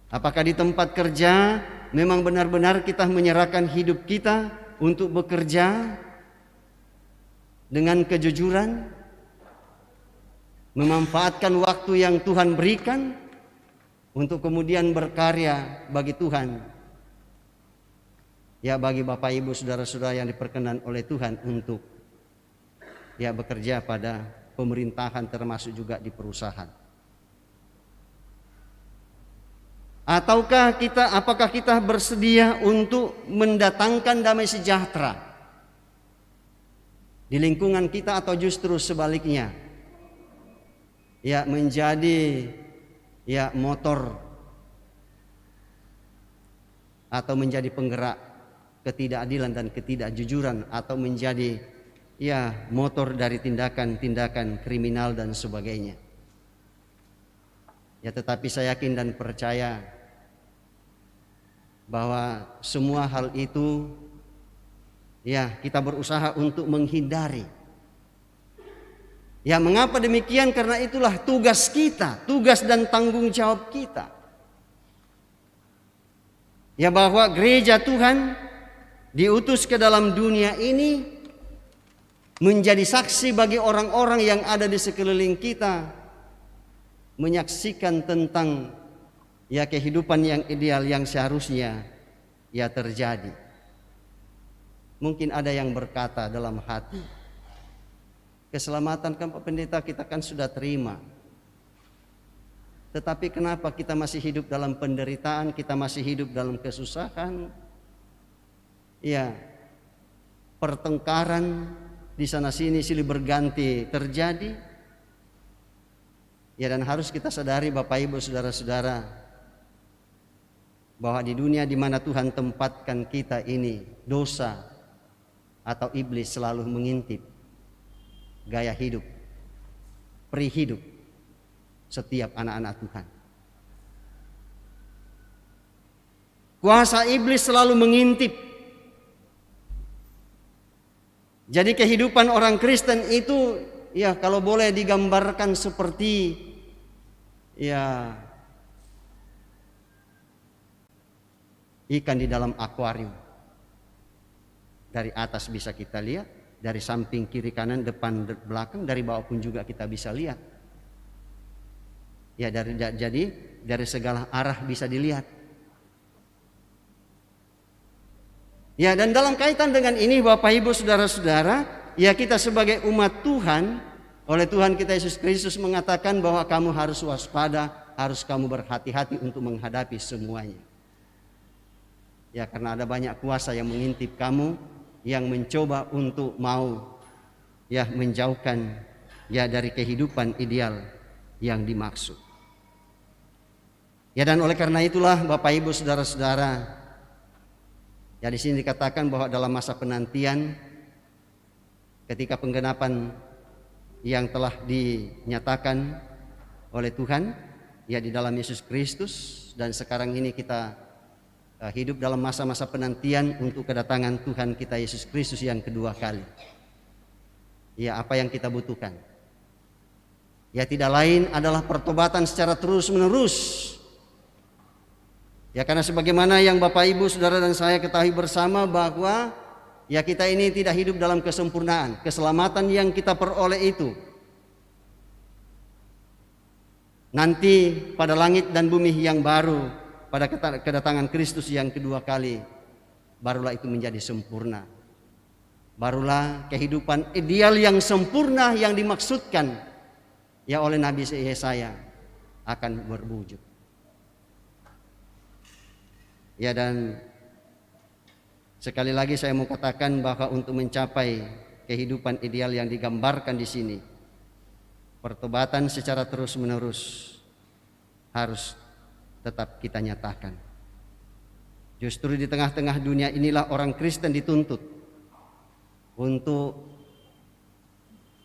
Apakah di tempat kerja memang benar-benar kita menyerahkan hidup kita untuk bekerja dengan kejujuran, memanfaatkan waktu yang Tuhan berikan untuk kemudian berkarya bagi Tuhan? Ya, bagi Bapak, Ibu, Saudara-saudara yang diperkenan oleh Tuhan untuk ya bekerja pada pemerintahan, termasuk juga di perusahaan. Ataukah apakah kita bersedia untuk mendatangkan damai sejahtera di lingkungan kita, atau justru sebaliknya ya menjadi ya motor atau menjadi penggerak ketidakadilan dan ketidakjujuran, atau menjadi ya motor dari tindakan-tindakan kriminal dan sebagainya? Ya, tetapi saya yakin dan percaya bahwa semua hal itu ya kita berusaha untuk menghindari. Ya, mengapa demikian? Karena itulah tugas kita, tugas dan tanggung jawab kita. Ya, bahwa gereja Tuhan diutus ke dalam dunia ini menjadi saksi bagi orang-orang yang ada di sekeliling kita, menyaksikan tentang ya kehidupan yang ideal yang seharusnya ya terjadi. Mungkin ada yang berkata dalam hati, keselamatan kan Pak Pendeta kita kan sudah terima. Tetapi kenapa kita masih hidup dalam penderitaan, kita masih hidup dalam kesusahan? Ya, pertengkaran di sana sini silih berganti terjadi. Ya, dan harus kita sadari Bapak, Ibu, Saudara-saudara, bahwa di dunia di mana Tuhan tempatkan kita ini, dosa atau iblis selalu mengintip gaya hidup, pri hidup setiap anak-anak Tuhan. Kuasa iblis selalu mengintip. Jadi kehidupan orang Kristen itu ya kalau boleh digambarkan seperti ya ikan di dalam akuarium. Dari atas bisa kita lihat, dari samping kiri kanan, depan belakang, dari bawah pun juga kita bisa lihat. Ya, jadi dari segala arah bisa dilihat. Ya, dan dalam kaitan dengan ini Bapak, Ibu, Saudara-saudara, ya kita sebagai umat Tuhan, oleh Tuhan kita Yesus Kristus mengatakan bahwa kamu harus waspada, harus kamu berhati-hati untuk menghadapi semuanya. Ya, karena ada banyak kuasa yang mengintip kamu, yang mencoba untuk mau ya menjauhkan ya dari kehidupan ideal yang dimaksud. Ya, dan oleh karena itulah Bapak, Ibu, Saudara-saudara, ya di sini dikatakan bahwa dalam masa penantian ketika penggenapan yang telah dinyatakan oleh Tuhan ya di dalam Yesus Kristus, dan sekarang ini kita hidup dalam masa-masa penantian untuk kedatangan Tuhan kita Yesus Kristus yang kedua kali. Ya, apa yang kita butuhkan? Ya, tidak lain adalah pertobatan secara terus-menerus. Ya, karena sebagaimana yang Bapak Ibu, Saudara dan saya ketahui bersama bahwa ya kita ini tidak hidup dalam kesempurnaan. Keselamatan yang kita peroleh itu nanti pada langit dan bumi yang baru, pada kedatangan Kristus yang kedua kali, barulah itu menjadi sempurna. Barulah kehidupan ideal yang sempurna yang dimaksudkan ya oleh Nabi Yesaya akan berwujud. Ya, dan sekali lagi saya mau katakan bahwa untuk mencapai kehidupan ideal yang digambarkan di sini, pertobatan secara terus-menerus harus tetap kita nyatakan. Justru di tengah-tengah dunia inilah orang Kristen dituntut untuk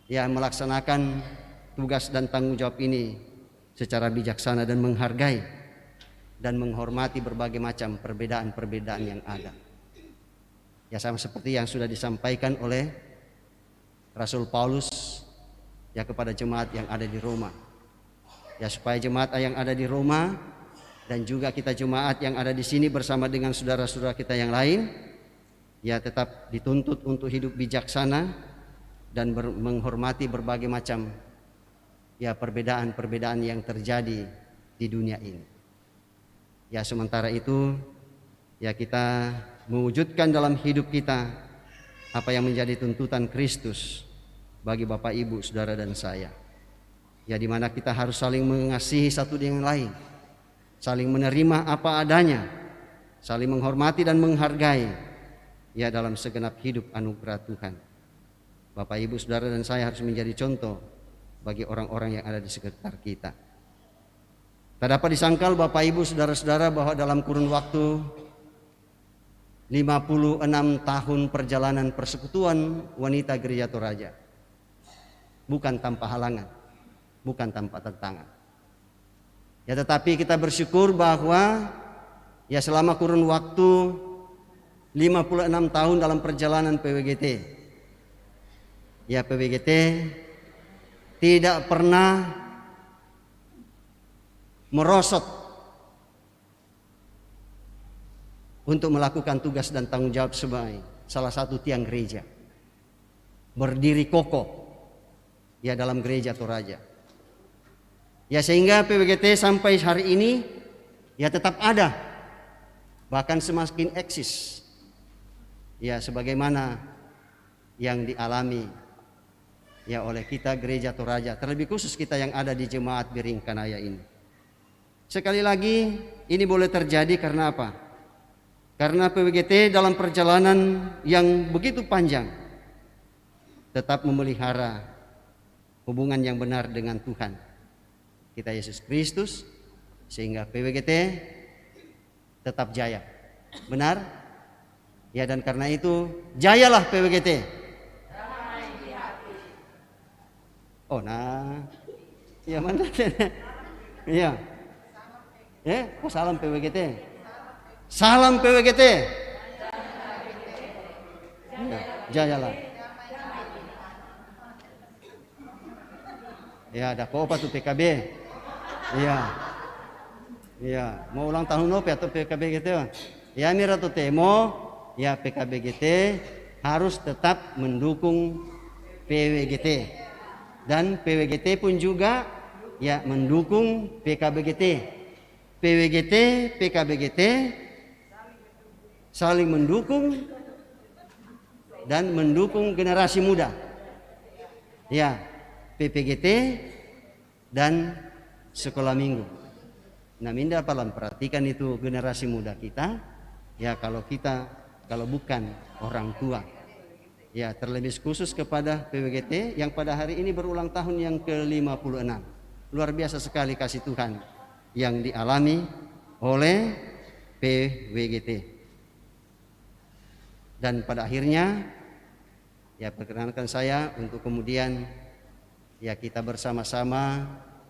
ya melaksanakan tugas dan tanggung jawab ini secara bijaksana dan menghargai dan menghormati berbagai macam perbedaan-perbedaan yang ada. Ya, sama seperti yang sudah disampaikan oleh Rasul Paulus ya kepada jemaat yang ada di Roma. Ya, supaya jemaat yang ada di Roma dan juga kita jemaat yang ada di sini bersama dengan saudara-saudara kita yang lain ya tetap dituntut untuk hidup bijaksana dan menghormati berbagai macam ya perbedaan-perbedaan yang terjadi di dunia ini. Ya, sementara itu ya kita mewujudkan dalam hidup kita apa yang menjadi tuntutan Kristus bagi Bapak Ibu, Saudara dan saya. Ya, di mana kita harus saling mengasihi satu dengan lain, saling menerima apa adanya, saling menghormati dan menghargai ya dalam segenap hidup anugerah Tuhan. Bapak Ibu, Saudara dan saya harus menjadi contoh bagi orang-orang yang ada di sekitar kita. Tak dapat disangkal Bapak Ibu, Saudara-saudara, bahwa dalam kurun waktu 56 tahun perjalanan persekutuan wanita Gereja Toraja, bukan tanpa halangan, bukan tanpa tantangan. Ya, tetapi kita bersyukur bahwa ya selama kurun waktu 56 tahun dalam perjalanan PWGT, ya PWGT tidak pernah merosot untuk melakukan tugas dan tanggung jawab sebagai salah satu tiang gereja, berdiri kokoh ya dalam Gereja Toraja. Ya, sehingga PWGT sampai hari ini ya tetap ada, bahkan semakin eksis ya sebagaimana yang dialami ya oleh kita Gereja Toraja, terlebih khusus kita yang ada di Jemaat Biringkanaya ini. Sekali lagi ini boleh terjadi karena apa? Karena PWGT dalam perjalanan yang begitu panjang tetap memelihara hubungan yang benar dengan Tuhan kita Yesus Kristus, sehingga PWGT tetap jaya. Benar? Ya, dan karena itu jayalah PWGT. Oh, nah. Ya, mana? Iya. Oh, salam PWGT. Salam PWGT. Ya, jayalah. Ya, ada apa tuh PKB? Iya. Iya, mau ulang tahun apa atau PKB gitu? Ya, mira tuh temo, ya PKB GT harus tetap mendukung PWGT. Dan PWGT pun juga ya mendukung PKBGT. PWGT, PKBGT saling mendukung dan mendukung generasi muda. Ya, PPGT dan sekolah minggu. Nah, minda palam perhatikan itu generasi muda kita. Ya, kalau bukan orang tua. Ya, terlebih khusus kepada PWGT yang pada hari ini berulang tahun yang ke-56. Luar biasa sekali kasih Tuhan yang dialami oleh PWGT. Dan pada akhirnya Ya, perkenankan saya untuk kemudian ya kita bersama-sama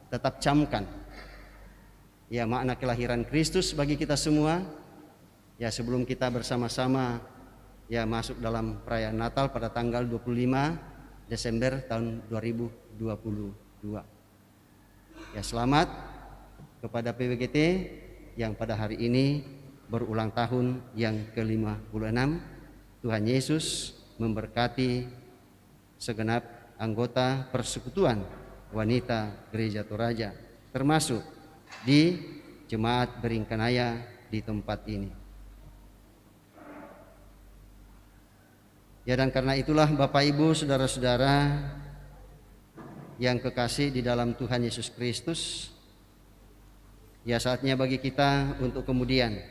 tetap camkan ya makna kelahiran Kristus bagi kita semua. Ya, sebelum kita bersama-sama ya masuk dalam perayaan Natal pada tanggal 25 Desember tahun 2022. Ya, selamat kepada PWGT yang pada hari ini berulang tahun yang ke-56. Tuhan Yesus memberkati segenap anggota persekutuan wanita Gereja Toraja, termasuk di Jemaat Beringkanaya di tempat ini. Ya, dan karena itulah Bapak Ibu, saudara-saudara yang kekasih di dalam Tuhan Yesus Kristus, ya saatnya bagi kita untuk kemudian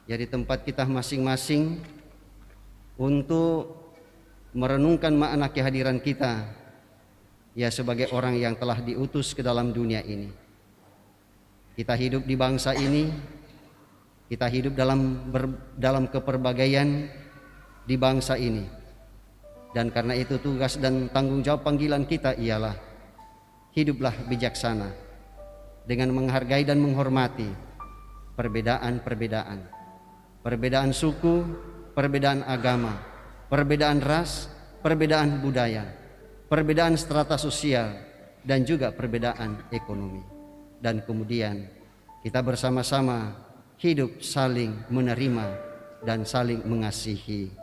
ya di tempat kita masing-masing untuk merenungkan makna kehadiran kita ya sebagai orang yang telah diutus ke dalam dunia ini. Kita hidup di bangsa ini, kita hidup dalam keperbagaian di bangsa ini, dan karena itu tugas dan tanggung jawab panggilan kita ialah hiduplah bijaksana dengan menghargai dan menghormati perbedaan suku, perbedaan agama, perbedaan ras, perbedaan budaya, perbedaan strata sosial, dan juga perbedaan ekonomi. Dan kemudian kita bersama-sama hidup saling menerima dan saling mengasihi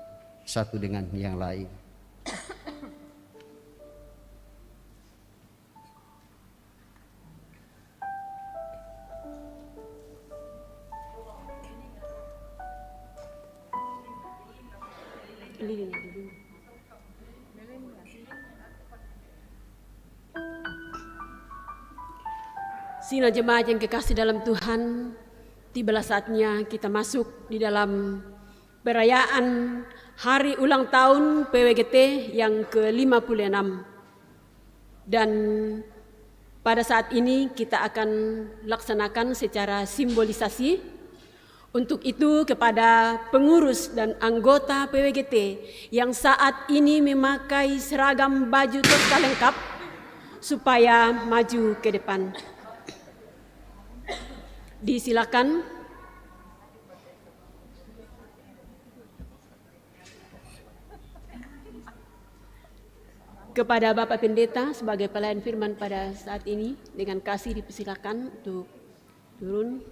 satu dengan yang lain. Sina jemaat yang kekasih dalam Tuhan, tibalah saatnya kita masuk di dalam perayaan hari ulang tahun PWGT yang ke-56. Dan pada saat ini kita akan laksanakan secara simbolisasi. Untuk itu kepada pengurus dan anggota PWGT yang saat ini memakai seragam baju toska lengkap supaya maju ke depan. Disilakan. Kepada Bapak Pendeta sebagai pelayan firman pada saat ini, dengan kasih dipersilakan untuk turun.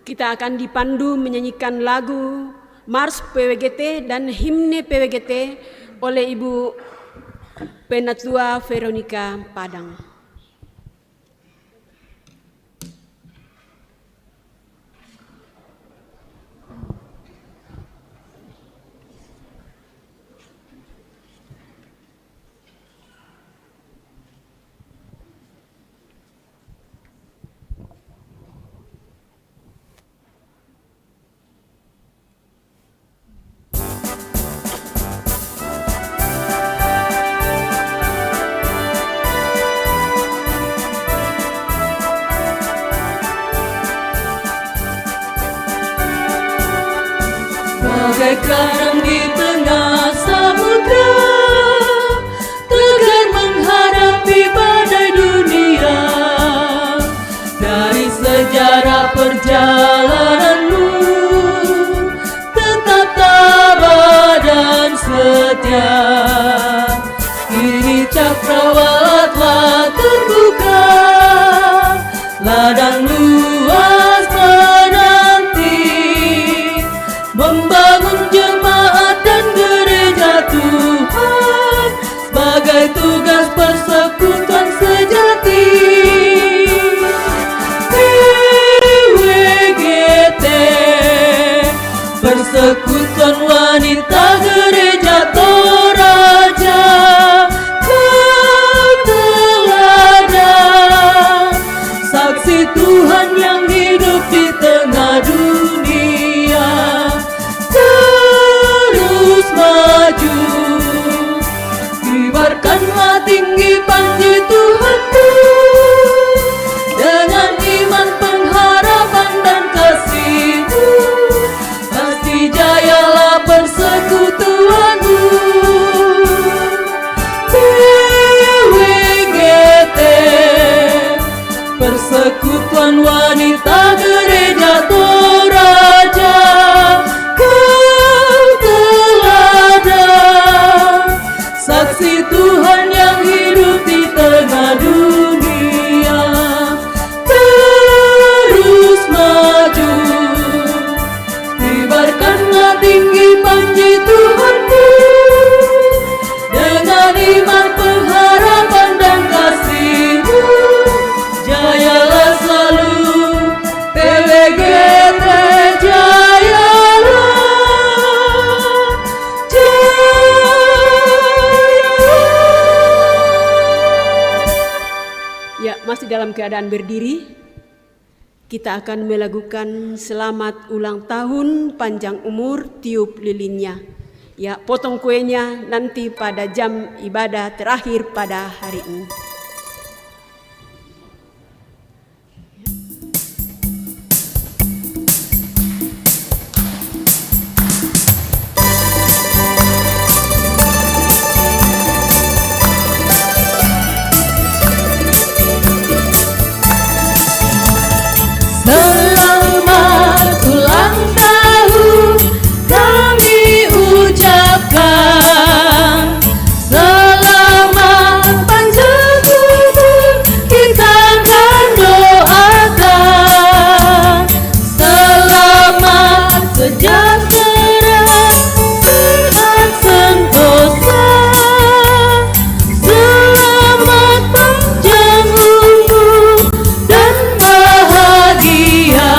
Kita akan dipandu menyanyikan lagu Mars PWGT dan himne PWGT oleh Ibu Penatua Veronica Padang. Bagai karang di tengah samudra, tegar menghadapi badai dunia. Dari sejarah perjalananmu, tetap tabah dan setia. Kini cakrawala telah terbuka, ladang luas menanti, membangun jemaat dan gereja Tuhan sebagai tugas persekutuan sejati. PWGT, Persekutuan Wanita Gereja Toraja, keteladan saksi Tuhan yang hidup di tengah dunia. Terus maju, kibarkanlah tinggi panji Tuhanku, dengan iman, pengharapan dan tinggi panji Tuhanku, dengan iman pengharapan dan kasih-Mu. Jayalah selalu PWGT, jayalah, Ya, masih dalam keadaan berdiri, kita akan melakukan selamat ulang tahun, panjang umur, tiup lilinnya. Ya, potong kuenya nanti pada jam ibadah terakhir pada hari ini. selamat ulang tahun kami ucapkan, selamat panjang umur kita akan doakan, selamat sejahtera, sehat sentosa, selamat panjang umur dan bahagia.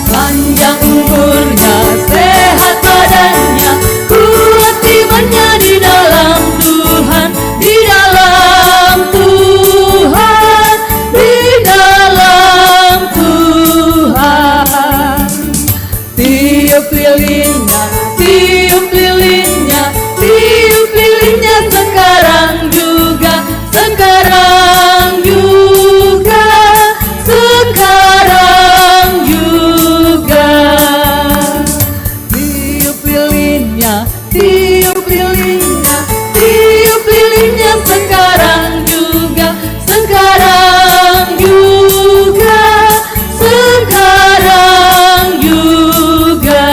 Panjang umurnya, sehat badannya, kuat imannya di dalam Tuhan, di dalam Tuhan, di dalam Tuhan. Tiup lilinnya, tiup lilinnya, tiup lilinnya sekarang juga, sekarang juga, sekarang juga. Tiup lilinnya, tiup lilinnya, tiup lilinnya sekarang juga, sekarang juga, sekarang juga.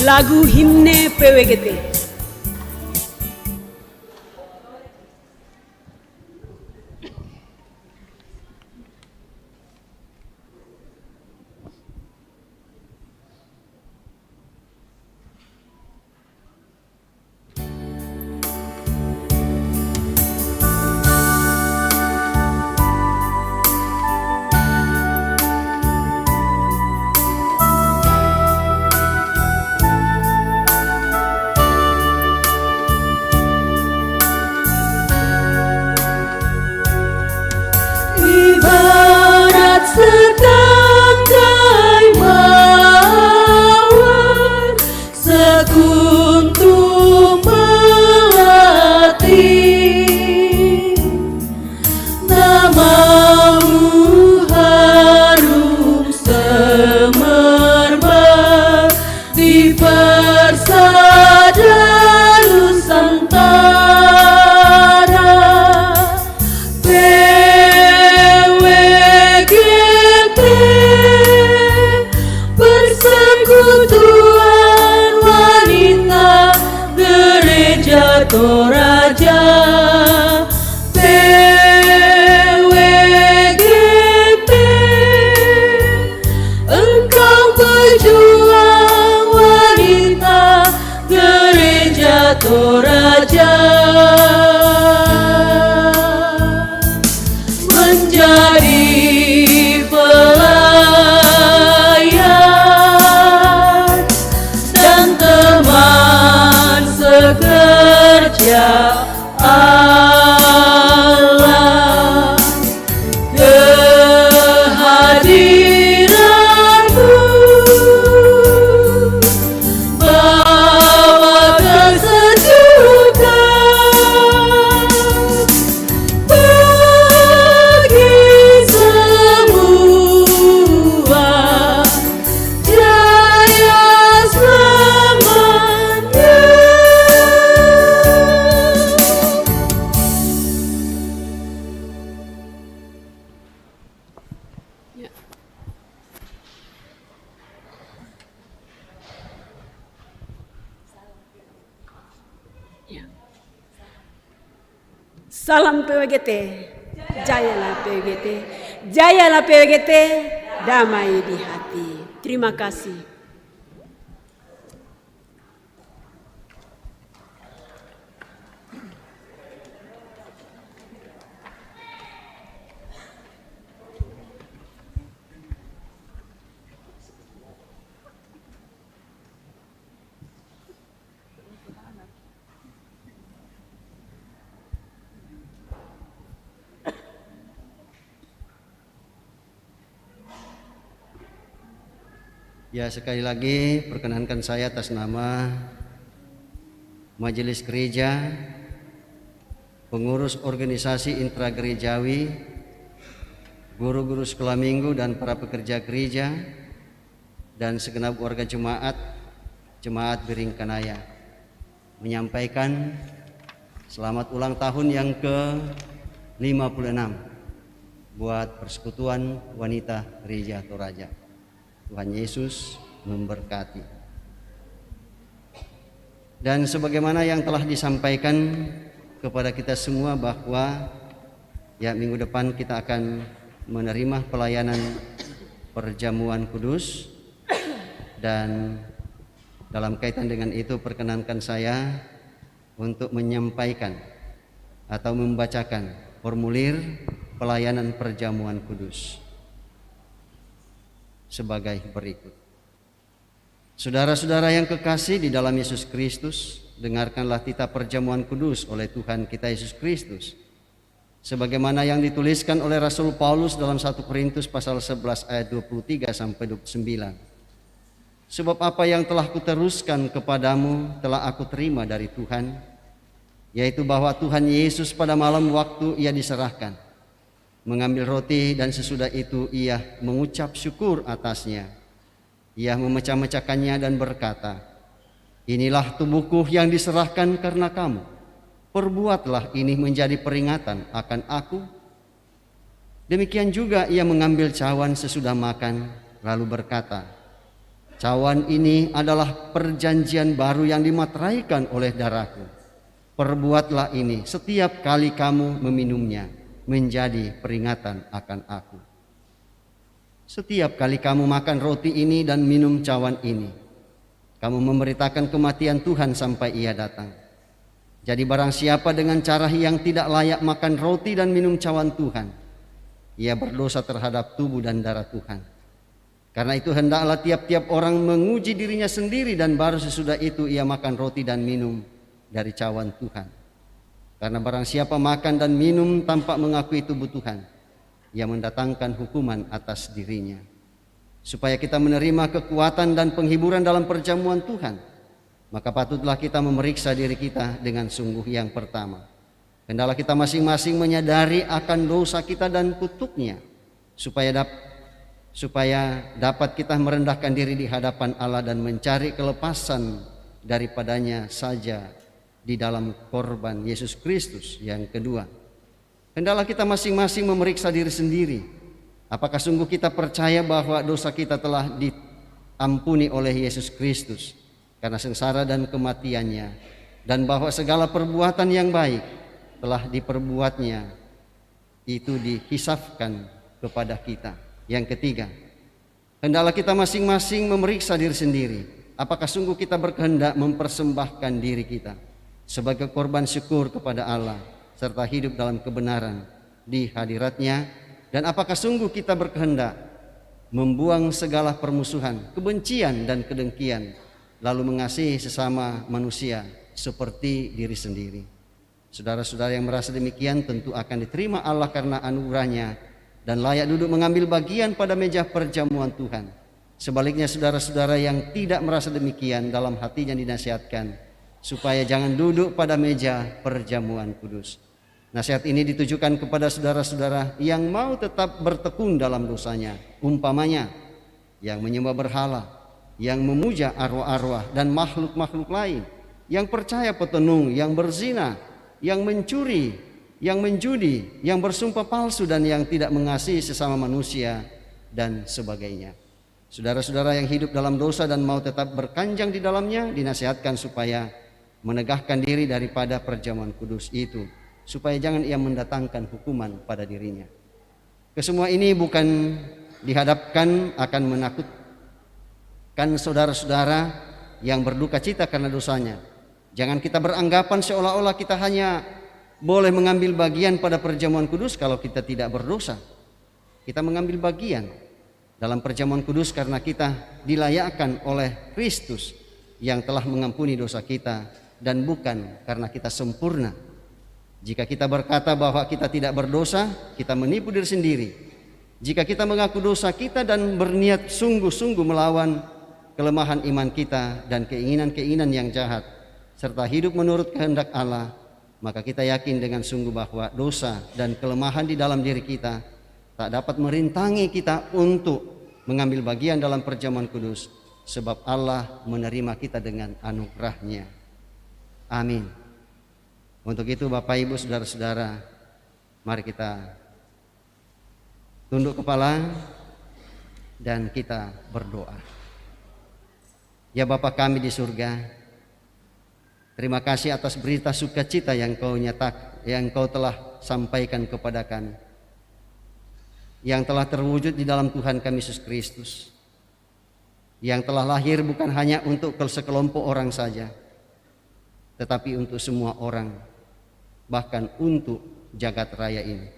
Lagu himne PWGT. Ibarat setangkai mawar, sekuntum melati, namamu harum semerbak di persada Nusantara. PWGT, Persekutuan Wanita Gereja Toraja. PWGT, engkau pejuang wanita Gereja Toraja, menjadi pelayan dan teman sekerja Allah. Kehadiranmu bawa kesejukan bagi semua, jaya selamanya. Salam PWGT. Jayalah PWGT. Jayalah PWGT. damai di hati. Terima kasih. Ya, sekali lagi perkenankan saya atas nama Majelis Gereja, pengurus organisasi intragerejawi, guru-guru sekolah minggu dan para pekerja gereja, dan segenap warga Jemaat Biring Kanaya, menyampaikan selamat ulang tahun yang ke-56 buat Persekutuan Wanita Gereja Toraja. Tuhan Yesus memberkati. Dan sebagaimana yang telah disampaikan kepada kita semua bahwa ya minggu depan kita akan menerima pelayanan perjamuan kudus, dan dalam kaitan dengan itu perkenankan saya untuk menyampaikan atau membacakan formulir pelayanan perjamuan kudus sebagai berikut. Saudara-saudara yang kekasih di dalam Yesus Kristus, dengarkanlah titah perjamuan kudus oleh Tuhan kita Yesus Kristus, sebagaimana yang dituliskan oleh Rasul Paulus dalam 1 Korintus pasal 11 ayat 23 sampai 29. Sebab apa yang telah kuteruskan kepadamu telah aku terima dari Tuhan, yaitu bahwa Tuhan Yesus pada malam waktu ia diserahkan, mengambil roti dan sesudah itu ia mengucap syukur atasnya. Ia memecah-mecahkannya dan berkata, "Inilah tubuhku yang diserahkan karena kamu. Perbuatlah ini menjadi peringatan akan aku." Demikian juga ia mengambil cawan sesudah makan, lalu berkata, "Cawan ini adalah perjanjian baru yang dimateraikan oleh darahku. Perbuatlah ini setiap kali kamu meminumnya menjadi peringatan akan aku. Setiap kali kamu makan roti ini dan minum cawan ini, kamu memberitakan kematian Tuhan sampai ia datang. Jadi barang siapa dengan cara yang tidak layak makan roti dan minum cawan Tuhan, ia berdosa terhadap tubuh dan darah Tuhan. Karena itu hendaklah tiap-tiap orang menguji dirinya sendiri, dan baru sesudah itu ia makan roti dan minum dari cawan Tuhan. Karena barang siapa makan dan minum tanpa mengakui tubuh Tuhan, ia mendatangkan hukuman atas dirinya. Supaya kita menerima kekuatan dan penghiburan dalam perjamuan Tuhan, maka patutlah kita memeriksa diri kita dengan sungguh. Yang pertama, hendaklah kita masing-masing menyadari akan dosa kita dan kutuknya, supaya dapat kita merendahkan diri di hadapan Allah dan mencari kelepasan daripadanya saja di dalam korban Yesus Kristus. Yang kedua, hendaklah kita masing-masing memeriksa diri sendiri. Apakah sungguh kita percaya bahwa dosa kita telah diampuni oleh Yesus Kristus karena sengsara dan kematiannya, dan bahwa segala perbuatan yang baik telah diperbuatnya itu dihisapkan kepada kita. Yang ketiga, hendaklah kita masing-masing memeriksa diri sendiri. Apakah sungguh kita berkehendak mempersembahkan diri kita sebagai korban syukur kepada Allah, serta hidup dalam kebenaran di hadiratnya, dan apakah sungguh kita berkehendak membuang segala permusuhan, kebencian dan kedengkian, lalu mengasihi sesama manusia seperti diri sendiri. Saudara-saudara yang merasa demikian tentu akan diterima Allah karena anugerahnya dan layak duduk mengambil bagian pada meja perjamuan Tuhan. Sebaliknya saudara-saudara yang tidak merasa demikian, dalam hatinya dinasihatkan supaya jangan duduk pada meja perjamuan kudus. Nasihat ini ditujukan kepada saudara-saudara yang mau tetap bertekun dalam dosanya, umpamanya yang menyembah berhala, yang memuja arwah-arwah dan makhluk-makhluk lain, yang percaya petenung, yang berzina, yang mencuri, yang menjudi, yang bersumpah palsu, dan yang tidak mengasihi sesama manusia, dan sebagainya. Saudara-saudara yang hidup dalam dosa dan mau tetap berkanjang di dalamnya dinasihatkan supaya menegakkan diri daripada perjamuan kudus itu, supaya jangan ia mendatangkan hukuman pada dirinya. Kesemua ini bukan dihadapkan akan menakutkan saudara-saudara yang berduka cita karena dosanya. Jangan kita beranggapan seolah-olah kita hanya boleh mengambil bagian pada perjamuan kudus kalau kita tidak berdosa. Kita mengambil bagian dalam perjamuan kudus karena kita dilayakkan oleh Kristus yang telah mengampuni dosa kita, dan bukan karena kita sempurna. Jika kita berkata bahwa kita tidak berdosa, kita menipu diri sendiri. Jika kita mengaku dosa kita dan berniat sungguh-sungguh melawan kelemahan iman kita dan keinginan-keinginan yang jahat, serta hidup menurut kehendak Allah, maka kita yakin dengan sungguh bahwa dosa dan kelemahan di dalam diri kita tak dapat merintangi kita untuk mengambil bagian dalam perjamuan kudus, sebab Allah menerima kita dengan anugerah-Nya. Amin. Untuk itu Bapak Ibu saudara-saudara, mari kita tunduk kepala dan kita berdoa. Ya Bapa kami di surga, terima kasih atas berita sukacita yang Kau telah sampaikan kepada kami, yang telah terwujud di dalam Tuhan kami Yesus Kristus, yang telah lahir bukan hanya untuk sekelompok orang saja, tetapi untuk semua orang, bahkan untuk jagat raya ini.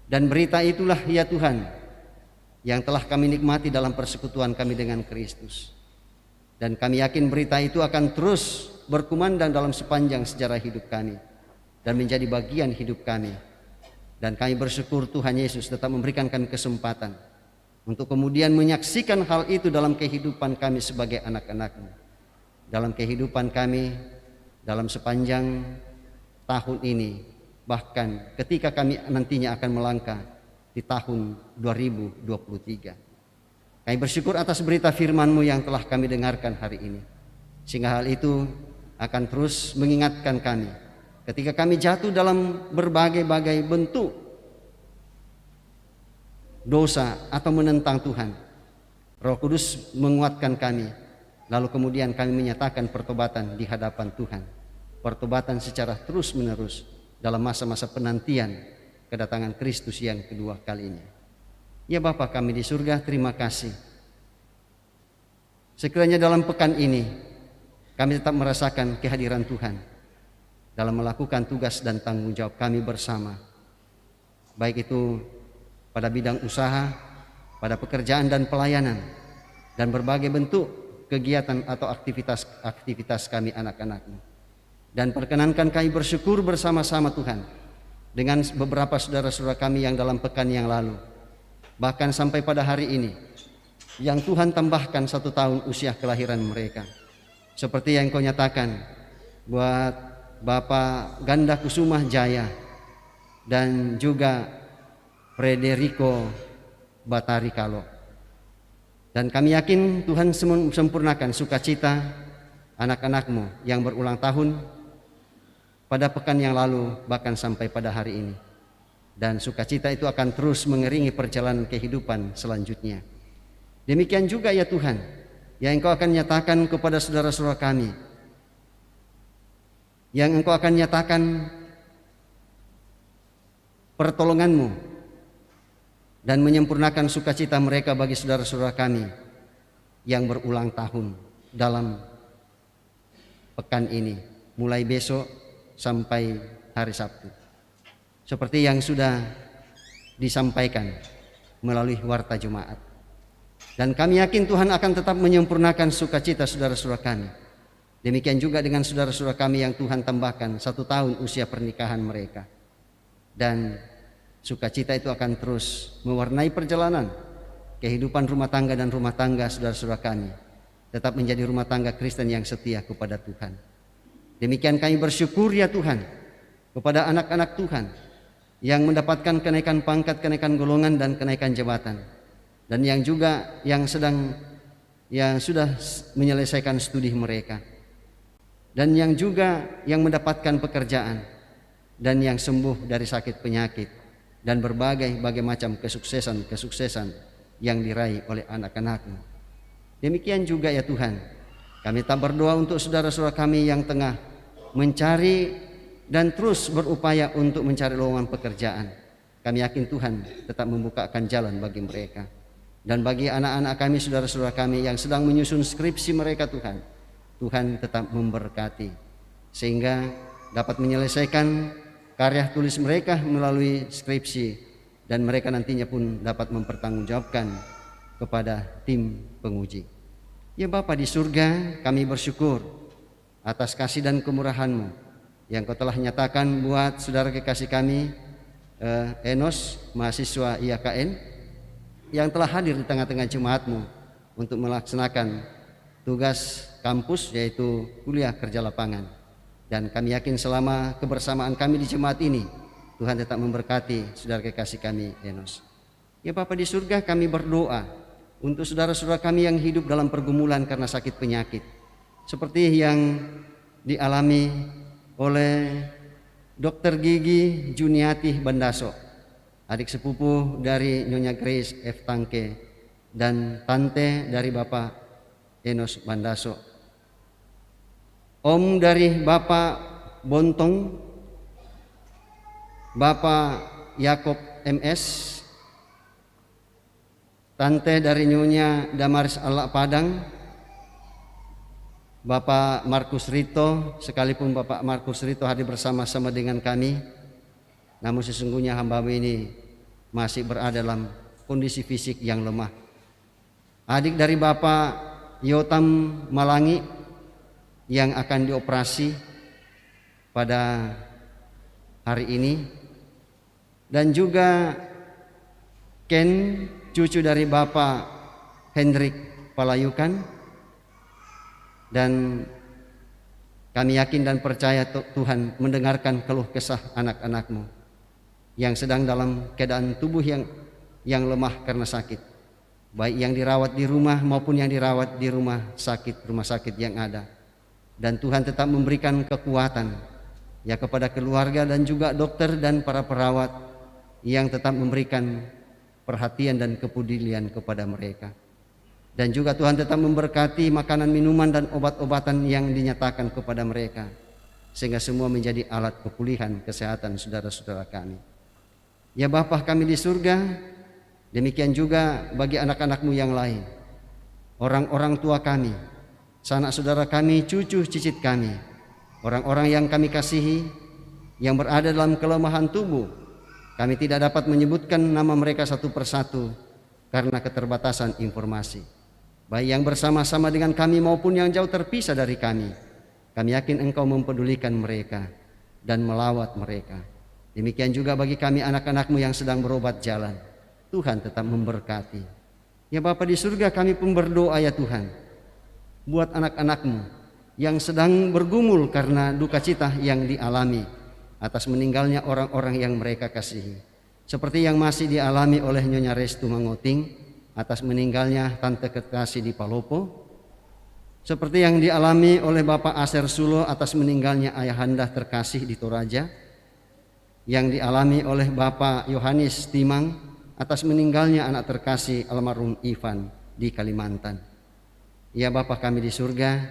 Dan berita itulah ya Tuhan yang telah kami nikmati dalam persekutuan kami dengan Kristus. Dan kami yakin berita itu akan terus berkumandang dalam sepanjang sejarah hidup kami dan menjadi bagian hidup kami. Dan kami bersyukur Tuhan Yesus tetap memberikan kami kesempatan untuk kemudian menyaksikan hal itu dalam kehidupan kami sebagai anak-anak-Mu, dalam kehidupan kami dalam sepanjang tahun ini, bahkan ketika kami nantinya akan melangkah di tahun 2023. Kami bersyukur atas berita firman-Mu yang telah kami dengarkan hari ini, sehingga hal itu akan terus mengingatkan kami ketika kami jatuh dalam berbagai-bagai bentuk dosa atau menentang Tuhan. Roh Kudus menguatkan kami, lalu kemudian kami menyatakan pertobatan di hadapan Tuhan, pertobatan secara terus-menerus dalam masa-masa penantian kedatangan Kristus yang kedua kalinya. Ya Bapa kami di surga, terima kasih. Sekiranya dalam pekan ini kami tetap merasakan kehadiran Tuhan dalam melakukan tugas dan tanggung jawab kami bersama, baik itu pada bidang usaha, pada pekerjaan dan pelayanan, dan berbagai bentuk kegiatan atau aktivitas kami anak-anak-Mu. Dan perkenankan kami bersyukur bersama-sama Tuhan dengan beberapa saudara-saudara kami yang dalam pekan yang lalu, bahkan sampai pada hari ini, yang Tuhan tambahkan 1 tahun usia kelahiran mereka. Seperti yang Kau nyatakan buat Bapak Ganda Kusuma Jaya dan juga Frederico Batari Kalo. Dan kami yakin Tuhan sempurnakan sukacita anak-anak-Mu yang berulang tahun pada pekan yang lalu, bahkan sampai pada hari ini. Dan sukacita itu akan terus mengiringi perjalanan kehidupan selanjutnya. Demikian juga ya Tuhan, yang Engkau akan nyatakan kepada saudara-saudara kami, yang Engkau akan nyatakan pertolongan-Mu dan menyempurnakan sukacita mereka bagi saudara-saudara kami yang berulang tahun dalam pekan ini, mulai besok sampai hari Sabtu, seperti yang sudah disampaikan melalui warta Jumat. Dan kami yakin Tuhan akan tetap menyempurnakan sukacita saudara-saudara kami. Demikian juga dengan saudara-saudara kami yang Tuhan tambahkan 1 tahun usia pernikahan mereka. Dan sukacita itu akan terus mewarnai perjalanan kehidupan rumah tangga dan rumah tangga saudara-saudara kami, tetap menjadi rumah tangga Kristen yang setia kepada Tuhan. Demikian kami bersyukur ya Tuhan kepada anak-anak Tuhan yang mendapatkan kenaikan pangkat, kenaikan golongan dan kenaikan jabatan, dan yang juga yang sudah menyelesaikan studi mereka, dan yang juga yang mendapatkan pekerjaan, dan yang sembuh dari sakit penyakit dan berbagai macam kesuksesan yang diraih oleh anak-anak-Mu. Demikian juga ya Tuhan, kami tak berdoa untuk saudara-saudara kami yang tengah mencari dan terus berupaya untuk mencari lowongan pekerjaan. kami yakin Tuhan tetap membukakan jalan bagi mereka. Dan bagi anak-anak kami, saudara-saudara kami yang sedang menyusun skripsi mereka Tuhan, Tuhan tetap memberkati sehingga dapat menyelesaikan karya tulis mereka melalui skripsi, dan mereka nantinya pun dapat mempertanggungjawabkan kepada tim penguji. Ya Bapa di surga, kami bersyukur atas kasih dan kemurahan-Mu yang Kau telah nyatakan buat saudara kekasih kami Enos, mahasiswa IAKN yang telah hadir di tengah-tengah jemaat-Mu untuk melaksanakan tugas kampus, yaitu kuliah kerja lapangan. Dan kami yakin selama kebersamaan kami di jemaat ini, Tuhan tetap memberkati saudara kekasih kami Enos. Ya Bapa di surga, kami berdoa untuk saudara-saudara kami yang hidup dalam pergumulan karena sakit penyakit, seperti yang dialami oleh Dr. Gigi Juniati Bandaso, adik sepupu dari Nyonya Grace F. Tangke dan tante dari Bapak Enos Bandaso, om dari Bapak Bontong, Bapak Yakob MS, tante dari Nyonya Damaris Allah Padang, Bapak Markus Rito. Sekalipun Bapak Markus Rito hadir bersama-sama dengan kami, namun sesungguhnya hamba-Mu ini masih berada dalam kondisi fisik yang lemah. Adik dari Bapak Yotam Malangi yang akan dioperasi pada hari ini, dan juga Ken, cucu dari Bapak Hendrik Palayukan. Dan kami yakin dan percaya Tuhan mendengarkan keluh kesah anak-anak-Mu yang sedang dalam keadaan tubuh yang lemah karena sakit, baik yang dirawat di rumah maupun yang dirawat di rumah sakit yang ada. Dan Tuhan tetap memberikan kekuatan ya kepada keluarga dan juga dokter dan para perawat yang tetap memberikan perhatian dan kepedulian kepada mereka. Dan juga Tuhan tetap memberkati makanan, minuman, dan obat-obatan yang dinyatakan kepada mereka, sehingga semua menjadi alat kepulihan kesehatan saudara-saudara kami. Ya Bapa kami di surga, demikian juga bagi anak-anak-Mu yang lain, orang-orang tua kami, sanak saudara kami, cucu cicit kami, orang-orang yang kami kasihi, yang berada dalam kelemahan tubuh. Kami tidak dapat menyebutkan nama mereka satu persatu karena keterbatasan informasi, baik yang bersama-sama dengan kami maupun yang jauh terpisah dari kami. Kami yakin Engkau mempedulikan mereka dan melawat mereka. Demikian juga bagi kami anak-anak-Mu yang sedang berobat jalan, Tuhan tetap memberkati. Ya Bapa di surga, kami pun berdoa ya Tuhan, buat anak-anak-Mu yang sedang bergumul karena duka cita yang dialami atas meninggalnya orang-orang yang mereka kasihi, seperti yang masih dialami oleh Nyonya Restu Mangoting atas meninggalnya tante kekasih di Palopo, seperti yang dialami oleh Bapak Aser Sulo atas meninggalnya ayahanda terkasih di Toraja, yang dialami oleh Bapak Yohanes Timang atas meninggalnya anak terkasih almarhum Ivan di Kalimantan. Ya Bapa kami di surga,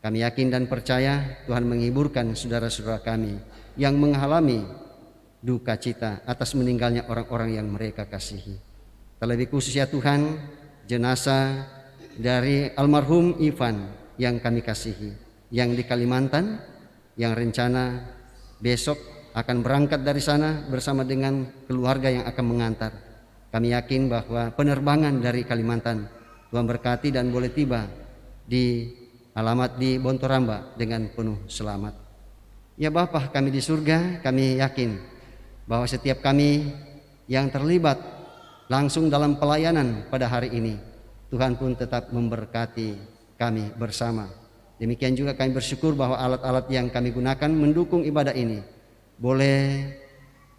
kami yakin dan percaya Tuhan menghiburkan saudara-saudara kami yang mengalami duka cita atas meninggalnya orang-orang yang mereka kasihi. Terlebih khusus ya Tuhan, jenazah dari almarhum Ivan yang kami kasihi, yang di Kalimantan, yang rencana besok akan berangkat dari sana bersama dengan keluarga yang akan mengantar. Kami yakin bahwa penerbangan dari Kalimantan Tuhan berkati dan boleh tiba di alamat di Bontoramba dengan penuh selamat. Ya Bapa kami di surga, kami yakin bahwa setiap kami yang terlibat langsung dalam pelayanan pada hari ini, Tuhan pun tetap memberkati kami bersama. Demikian juga kami bersyukur bahwa alat-alat yang kami gunakan mendukung ibadah ini boleh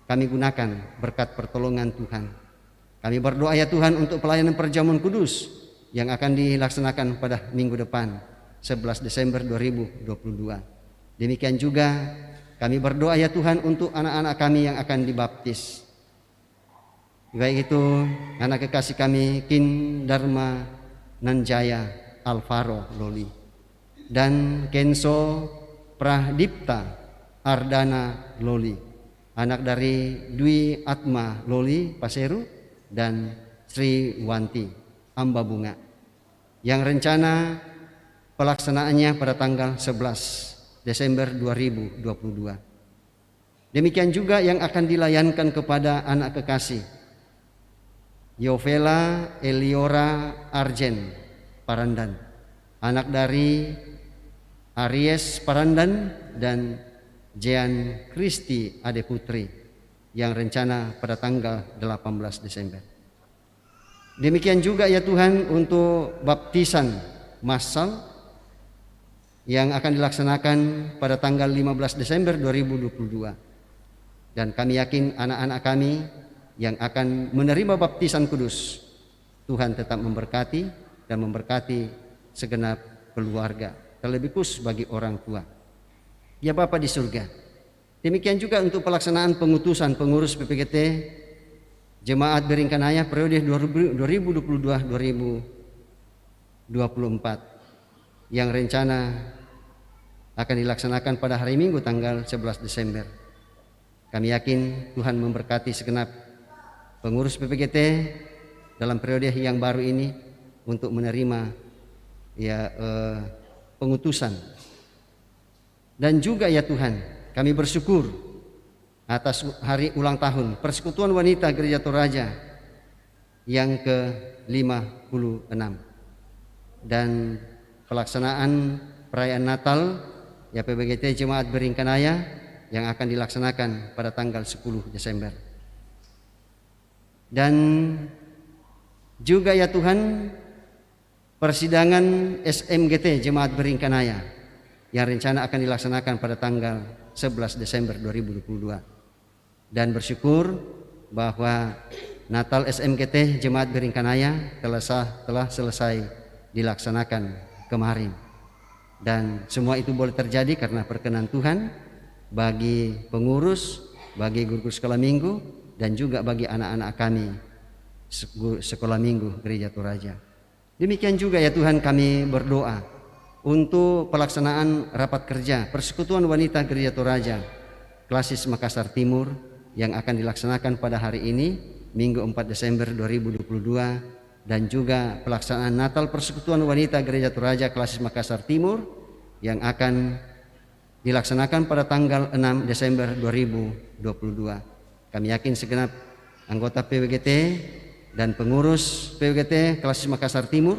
kami gunakan berkat pertolongan Tuhan. Kami berdoa ya Tuhan untuk pelayanan perjamuan kudus yang akan dilaksanakan pada minggu depan 11 Desember 2022. Demikian juga kami berdoa ya Tuhan untuk anak-anak kami yang akan dibaptis. Baik itu anak kekasih kami Kin Dharma Nanjaya Alvaro Loli dan Kenso Pradipta Ardana Loli, anak dari Dwi Atma Loli Paseru dan Sri Wanti Amba Bunga, yang rencana pelaksanaannya pada tanggal 11 Desember 2022. Demikian juga yang akan dilayankan kepada anak kekasih Yovela Eliora Arjen Parandan, anak dari Aries Parandan dan Jean Kristi Ade Putri, yang rencana pada tanggal 18 Desember. Demikian juga ya Tuhan untuk baptisan massal yang akan dilaksanakan pada tanggal 15 Desember 2022. Dan kami yakin anak-anak kami yang akan menerima baptisan kudus, Tuhan tetap memberkati dan memberkati segenap keluarga, terlebih khusus bagi orang tua. Ya Bapa di surga, demikian juga untuk pelaksanaan pengutusan pengurus PPGT Jemaat Beringkanaya periode 2022-2024 yang rencana akan dilaksanakan pada hari Minggu tanggal 11 Desember. Kami yakin Tuhan memberkati segenap pengurus PPGT dalam periode yang baru ini untuk menerima pengutusan. Dan juga ya Tuhan, kami bersyukur atas hari ulang tahun Persekutuan Wanita Gereja Toraja yang ke-56 dan pelaksanaan perayaan Natal ya PPGT Jemaat Beringkanaya yang akan dilaksanakan pada tanggal 10 Desember. Dan juga ya Tuhan, persidangan SMGT Jemaat Beringkanaya yang rencana akan dilaksanakan pada tanggal 11 Desember 2022. Dan bersyukur bahwa Natal SMGT Jemaat Beringkanaya telah selesai dilaksanakan kemarin. Dan semua itu boleh terjadi karena perkenan Tuhan bagi pengurus, bagi guru sekolah minggu, dan juga bagi anak-anak kami sekolah minggu Gereja Toraja. Demikian juga ya Tuhan, kami berdoa untuk pelaksanaan rapat kerja Persekutuan Wanita Gereja Toraja Klasis Makassar Timur yang akan dilaksanakan pada hari ini Minggu 4 Desember 2022, dan juga pelaksanaan Natal Persekutuan Wanita Gereja Toraja Klasis Makassar Timur yang akan dilaksanakan pada tanggal 6 Desember 2022. Kami yakin segenap anggota PWGT dan pengurus PWGT Klasis Makassar Timur,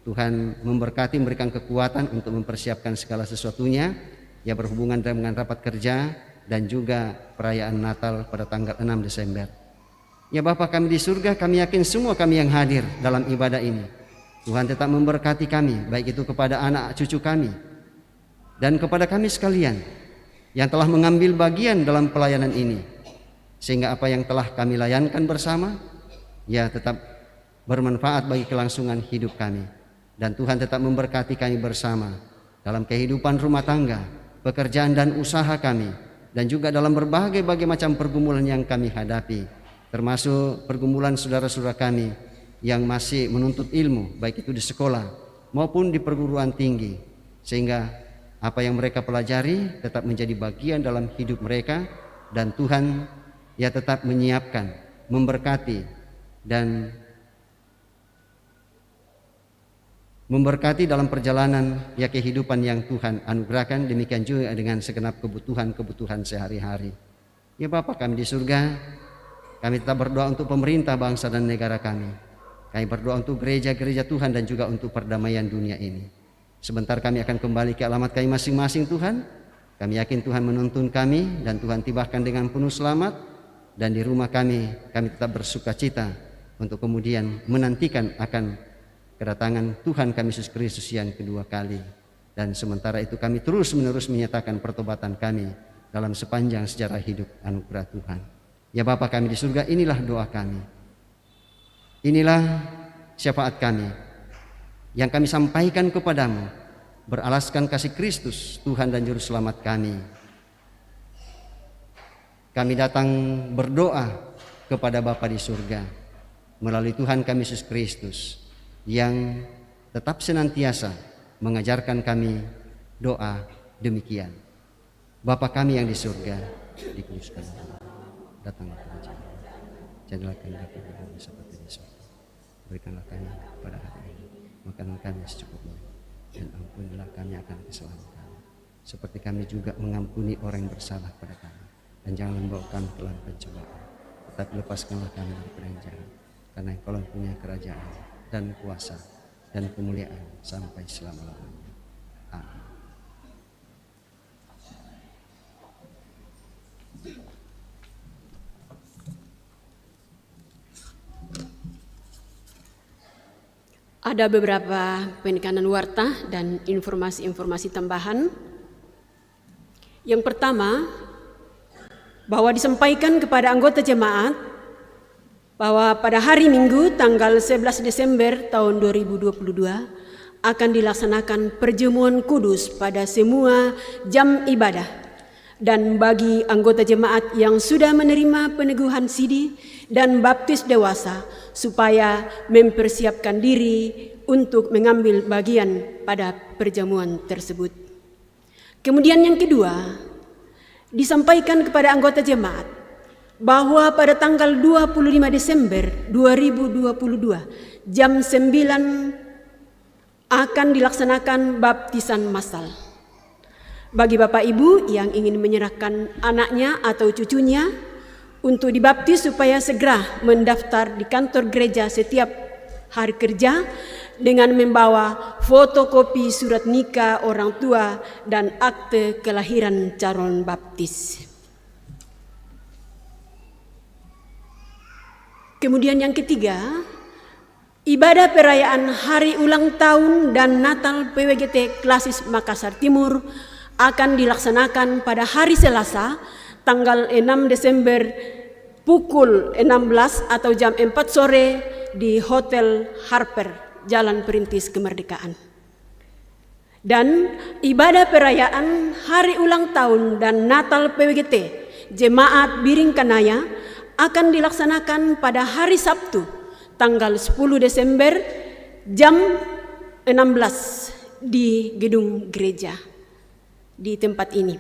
Tuhan memberkati, memberikan kekuatan untuk mempersiapkan segala sesuatunya ya berhubungan dengan rapat kerja dan juga perayaan Natal pada tanggal 6 Desember. Ya Bapa kami di surga, kami yakin semua kami yang hadir dalam ibadah ini, Tuhan tetap memberkati kami, baik itu kepada anak cucu kami dan kepada kami sekalian yang telah mengambil bagian dalam pelayanan ini, sehingga apa yang telah kami layankan bersama ya tetap bermanfaat bagi kelangsungan hidup kami. Dan Tuhan tetap memberkati kami bersama dalam kehidupan rumah tangga, pekerjaan dan usaha kami, dan juga dalam berbagai macam pergumulan yang kami hadapi, termasuk pergumulan saudara-saudara kami yang masih menuntut ilmu, baik itu di sekolah maupun di perguruan tinggi, sehingga apa yang mereka pelajari tetap menjadi bagian dalam hidup mereka, dan Tuhan ya tetap menyiapkan, memberkati, dan memberkati dalam perjalanan ya kehidupan yang Tuhan anugerahkan. Demikian juga dengan segenap kebutuhan sehari-hari. Ya Bapa kami di surga, kami tetap berdoa untuk pemerintah bangsa dan negara kami. Kami berdoa untuk gereja-gereja Tuhan dan juga untuk perdamaian dunia ini. Sebentar kami akan kembali ke alamat kami masing-masing Tuhan. Kami yakin Tuhan menuntun kami dan Tuhan tibahkan dengan penuh selamat. Dan di rumah kami tetap bersuka cita untuk kemudian menantikan akan kedatangan Tuhan kami Yesus Kristus yang kedua kali. Dan sementara itu kami terus-menerus menyatakan pertobatan kami dalam sepanjang sejarah hidup anugerah Tuhan. Ya Bapa kami di surga, inilah doa kami, inilah syafaat kami yang kami sampaikan kepadamu beralaskan kasih Kristus Tuhan dan Juru Selamat kami. Kami datang berdoa kepada Bapa di surga melalui Tuhan kami Yesus Kristus yang tetap senantiasa mengajarkan kami doa demikian. Bapa kami yang di surga, dikuduskanlah. datanglah kerajaan. Jadilah kehendak kami seperti di surga. Berikanlah kami pada hari ini makanan kami secukupnya, dan ampunilah kami akan kesalahan kami, seperti kami juga mengampuni orang yang bersalah pada kami. Dan jangan membawa kami ke dalam pencobaan, tetapi lepaskanlah kami dari peranjang, karena Engkau punya kerajaan dan kuasa dan kemuliaan sampai selama-lamanya. Amin. Ada beberapa penekanan warta dan informasi-informasi tambahan. Yang pertama, bahwa disampaikan kepada anggota jemaat bahwa pada hari Minggu tanggal 11 Desember tahun 2022 akan dilaksanakan perjamuan kudus pada semua jam ibadah. Dan bagi anggota jemaat yang sudah menerima peneguhan sidi dan baptis dewasa, supaya mempersiapkan diri untuk mengambil bagian pada perjamuan tersebut. Kemudian yang kedua, disampaikan kepada anggota jemaat bahwa pada tanggal 25 Desember 2022 jam 9 akan dilaksanakan baptisan massal. Bagi Bapak Ibu yang ingin menyerahkan anaknya atau cucunya untuk dibaptis supaya segera mendaftar di kantor gereja setiap hari kerja dengan membawa fotokopi surat nikah orang tua dan akte kelahiran calon baptis. Kemudian yang ketiga, ibadah perayaan hari ulang tahun dan Natal PWGT Klasis Makassar Timur akan dilaksanakan pada hari Selasa tanggal 6 Desember pukul 16 atau jam 4 sore di Hotel Harper, Jalan Perintis Kemerdekaan. Dan ibadah perayaan hari ulang tahun dan Natal PWGT Jemaat Biring Kanaya akan dilaksanakan pada hari Sabtu tanggal 10 Desember jam 16 di gedung gereja di tempat ini.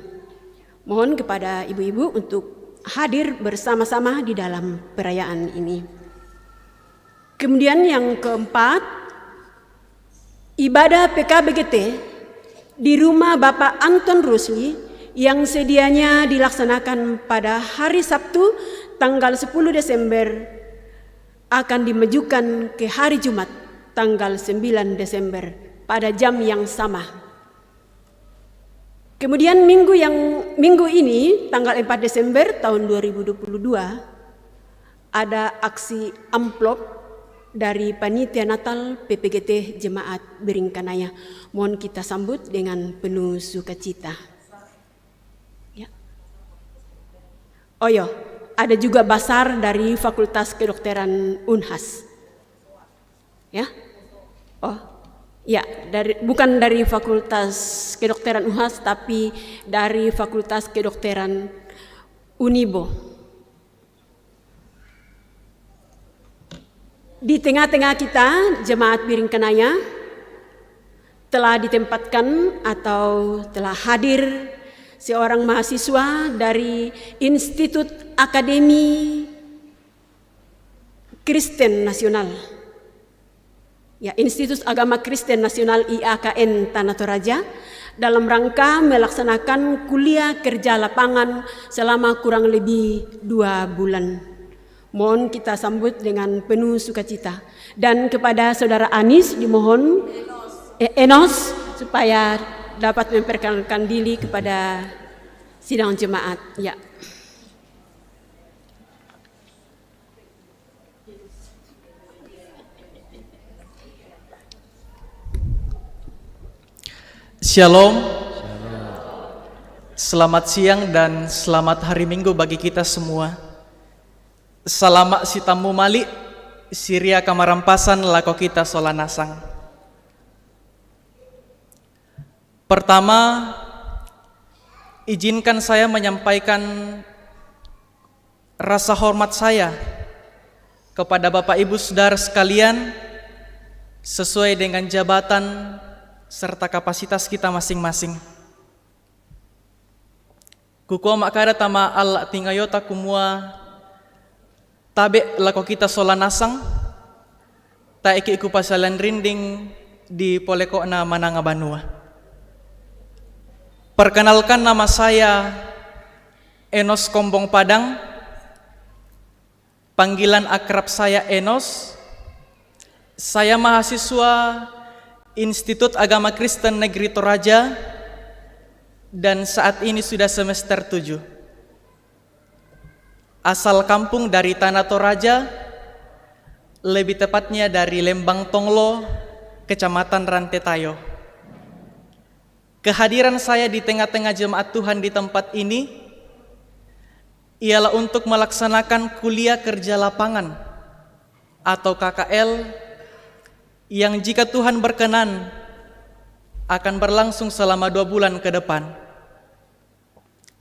Mohon kepada ibu-ibu untuk hadir bersama-sama di dalam perayaan ini. Kemudian yang keempat, ibadah PKBGT di rumah Bapak Anton Rusli yang sedianya dilaksanakan pada hari Sabtu tanggal 10 Desember akan dimajukan ke hari Jumat tanggal 9 Desember pada jam yang sama. Kemudian minggu ini tanggal 4 Desember tahun 2022 ada aksi amplop dari Panitia Natal PPGT Jemaat Biring Kanaya. Mohon kita sambut dengan penuh sukacita. Ya. Oh ya, ada juga basar dari Fakultas Kedokteran Unhas. Ya. Oh. Ya, bukan dari Fakultas Kedokteran Unhas, tapi dari Fakultas Kedokteran Unibo. Di tengah-tengah kita, Jemaat Biring Kanaya telah ditempatkan atau telah hadir seorang mahasiswa dari Institut Akademi Kristen Nasional. Ya, Institut Agama Kristen Nasional IAKN Tanah Toraja dalam rangka melaksanakan kuliah kerja lapangan selama kurang lebih 2 bulan. Mohon kita sambut dengan penuh sukacita. Dan kepada Saudara Anis dimohon Enos supaya dapat memperkenalkan diri kepada sidang jemaat. Ya. Shalom. Selamat siang dan selamat hari Minggu bagi kita semua. Salamak si tamu malik, siria kamarampasan lako kita solanasang. Pertama, izinkan saya menyampaikan rasa hormat saya kepada Bapak Ibu Saudara sekalian sesuai dengan jabatan serta kapasitas kita masing-masing. Kukuwa makara tama al tingayota kumua tabe lako kita sola nasang, ta iki iku pasalan rinding di poleko na Mananga Banua. Perkenalkan, nama saya Enos Kombong Padang. Panggilan akrab saya Enos. Saya mahasiswa Institut Agama Kristen Negeri Toraja dan saat ini sudah semester 7. Asal kampung dari Tanah Toraja, lebih tepatnya dari Lembang Tonglo, Kecamatan Rantetayo. Kehadiran saya di tengah-tengah jemaat Tuhan di tempat ini ialah untuk melaksanakan kuliah kerja lapangan atau KKL yang jika Tuhan berkenan akan berlangsung selama 2 bulan ke depan.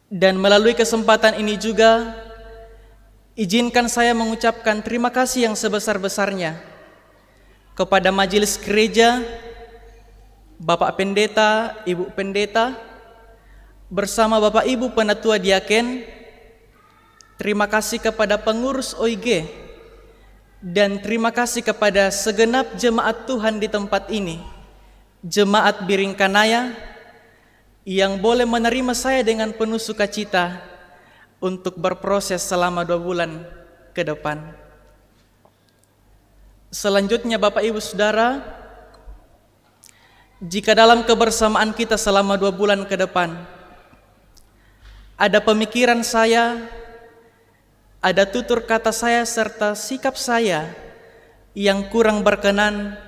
Dan melalui kesempatan ini juga izinkan saya mengucapkan terima kasih yang sebesar-besarnya kepada Majelis Gereja, Bapak Pendeta, Ibu Pendeta, bersama Bapak Ibu Penatua Diaken. Terima kasih kepada pengurus OIG, dan terima kasih kepada segenap jemaat Tuhan di tempat ini, Jemaat Biringkanaya, yang boleh menerima saya dengan penuh sukacita untuk berproses selama 2 bulan ke depan. Selanjutnya Bapak Ibu Saudara, jika dalam kebersamaan kita selama 2 bulan ke depan ada pemikiran saya, ada tutur kata saya serta sikap saya yang kurang berkenan,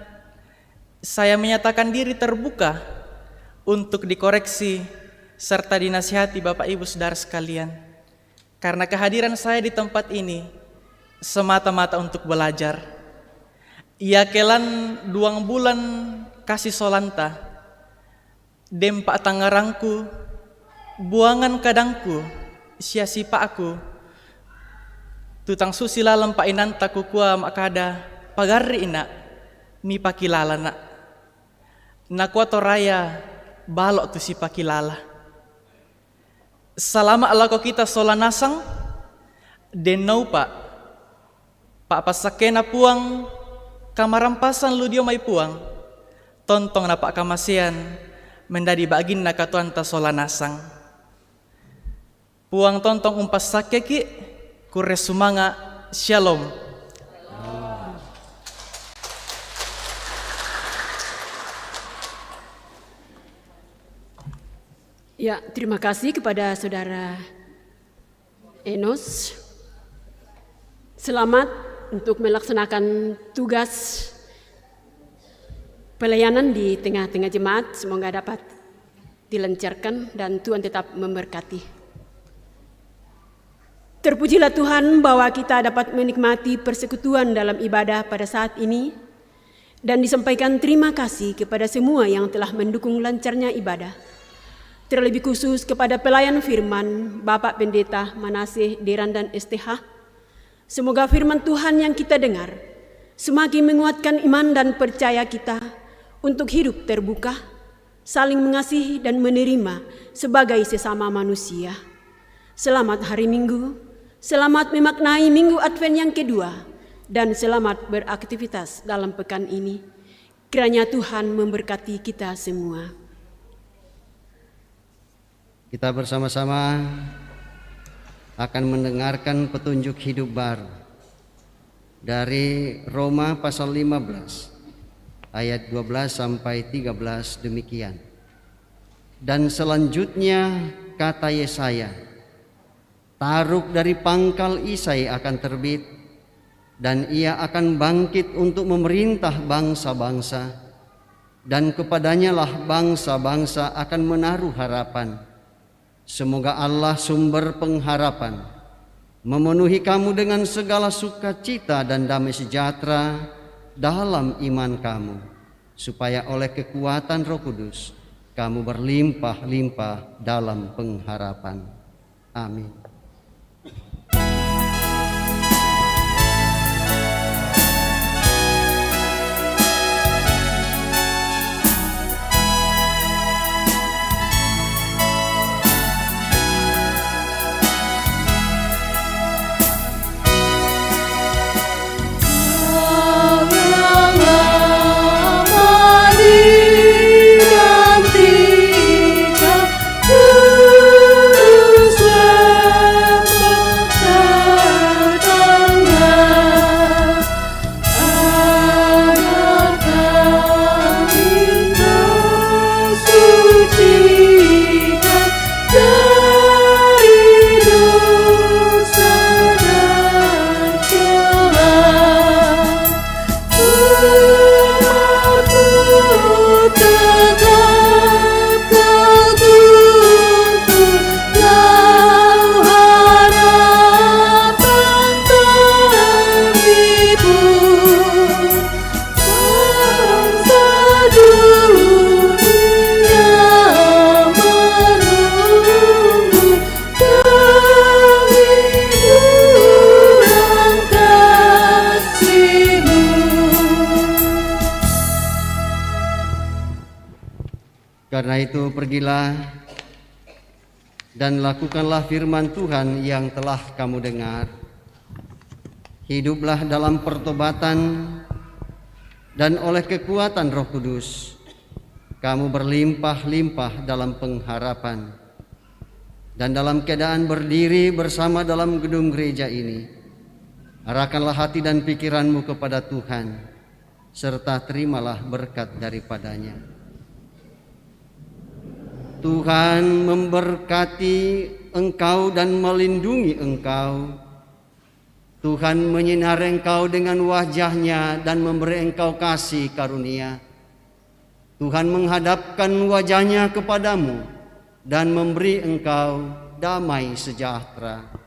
saya menyatakan diri terbuka untuk dikoreksi serta dinasihati Bapak Ibu Saudara sekalian. Karena kehadiran saya di tempat ini semata-mata untuk belajar. Ia kelan 2 bulan kasih solanta, dempak tangarangku, buangan kadangku, sia-sipa aku, tutang susila lempak inanta kukua makada pagari ina mi pakilala na nakua toraya balok tu si pakilala. Selama alako kita sola nasang denau pak pasakena puang kamarampasan ludio mai puang tontong na pak kamasian mendadi bagin na katuan ta sola nasang puang tontong umpas sakeki kure sumanga. Shalom. Ya, terima kasih kepada Saudara Enos. Selamat untuk melaksanakan tugas pelayanan di tengah-tengah jemaat. Semoga dapat dilancarkan dan Tuhan tetap memberkati. Terpujilah Tuhan bahwa kita dapat menikmati persekutuan dalam ibadah pada saat ini dan disampaikan terima kasih kepada semua yang telah mendukung lancarnya ibadah. Terlebih khusus kepada pelayan firman Bapak Pendeta Manaseh Deran dan STH. Semoga firman Tuhan yang kita dengar semakin menguatkan iman dan percaya kita untuk hidup terbuka, saling mengasihi dan menerima sebagai sesama manusia. Selamat hari Minggu. Selamat memaknai Minggu Advent yang kedua dan selamat beraktivitas dalam pekan ini. Kiranya Tuhan memberkati kita semua. Kita bersama-sama akan mendengarkan petunjuk hidup baru dari Roma pasal 15 ayat 12 sampai 13 demikian. Dan selanjutnya kata Yesaya, Taruk dari pangkal Isai akan terbit, dan ia akan bangkit untuk memerintah bangsa-bangsa, dan kepadanya lah bangsa-bangsa akan menaruh harapan. Semoga Allah sumber pengharapan memenuhi kamu dengan segala sukacita dan damai sejahtera dalam iman kamu, supaya oleh kekuatan Roh Kudus kamu berlimpah-limpah dalam pengharapan. Amin. Karena itu pergilah dan lakukanlah firman Tuhan yang telah kamu dengar. Hiduplah dalam pertobatan, dan oleh kekuatan Roh Kudus kamu berlimpah-limpah dalam pengharapan. Dan dalam keadaan berdiri bersama dalam gedung gereja ini, arahkanlah hati dan pikiranmu kepada Tuhan, serta terimalah berkat daripadanya. Tuhan memberkati engkau dan melindungi engkau. Tuhan menyinari engkau dengan wajah-Nya dan memberi engkau kasih karunia. Tuhan menghadapkan wajah-Nya kepadamu dan memberi engkau damai sejahtera.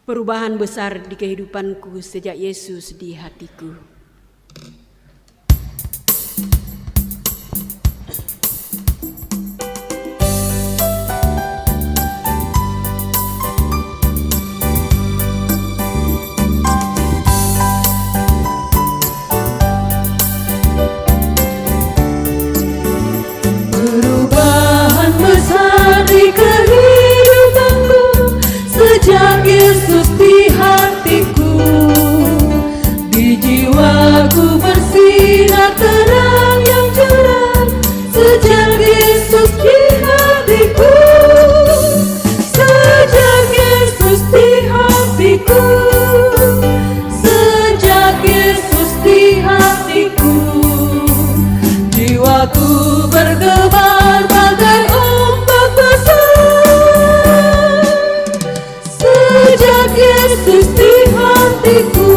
Perubahan besar di kehidupanku sejak Yesus di hatiku. Perubahan besar di kehidupanku sejak Yesus di hatiku. Di jiwaku bersinar terang yang cerah sejak Yesus di hatiku. Sejak Yesus di hatiku. Sejak Yesus di hatiku. Jiwaku berdebar bagai ombak besar sejak Yesus di hatiku.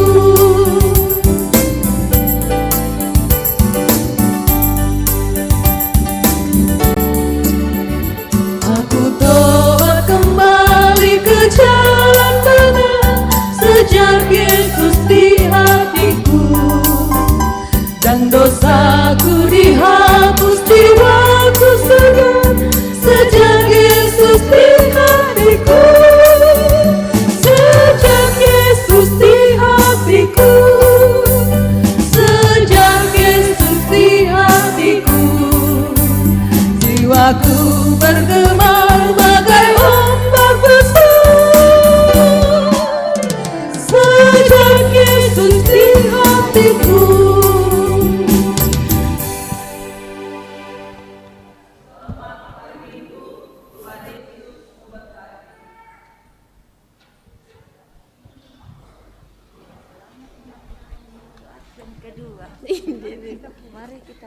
Aku tobat kembali ke jalan benar sejak Yesus di hatiku. Dan dosaku dihapus, jiwaku segar sejak Yesus di hatiku. Sejak Yesus di hatiku. Sejak Yesus di hatiku. Jiwaku bergemar bagai ombak besar sejak Yesus di hatiku. Kedua, mari kita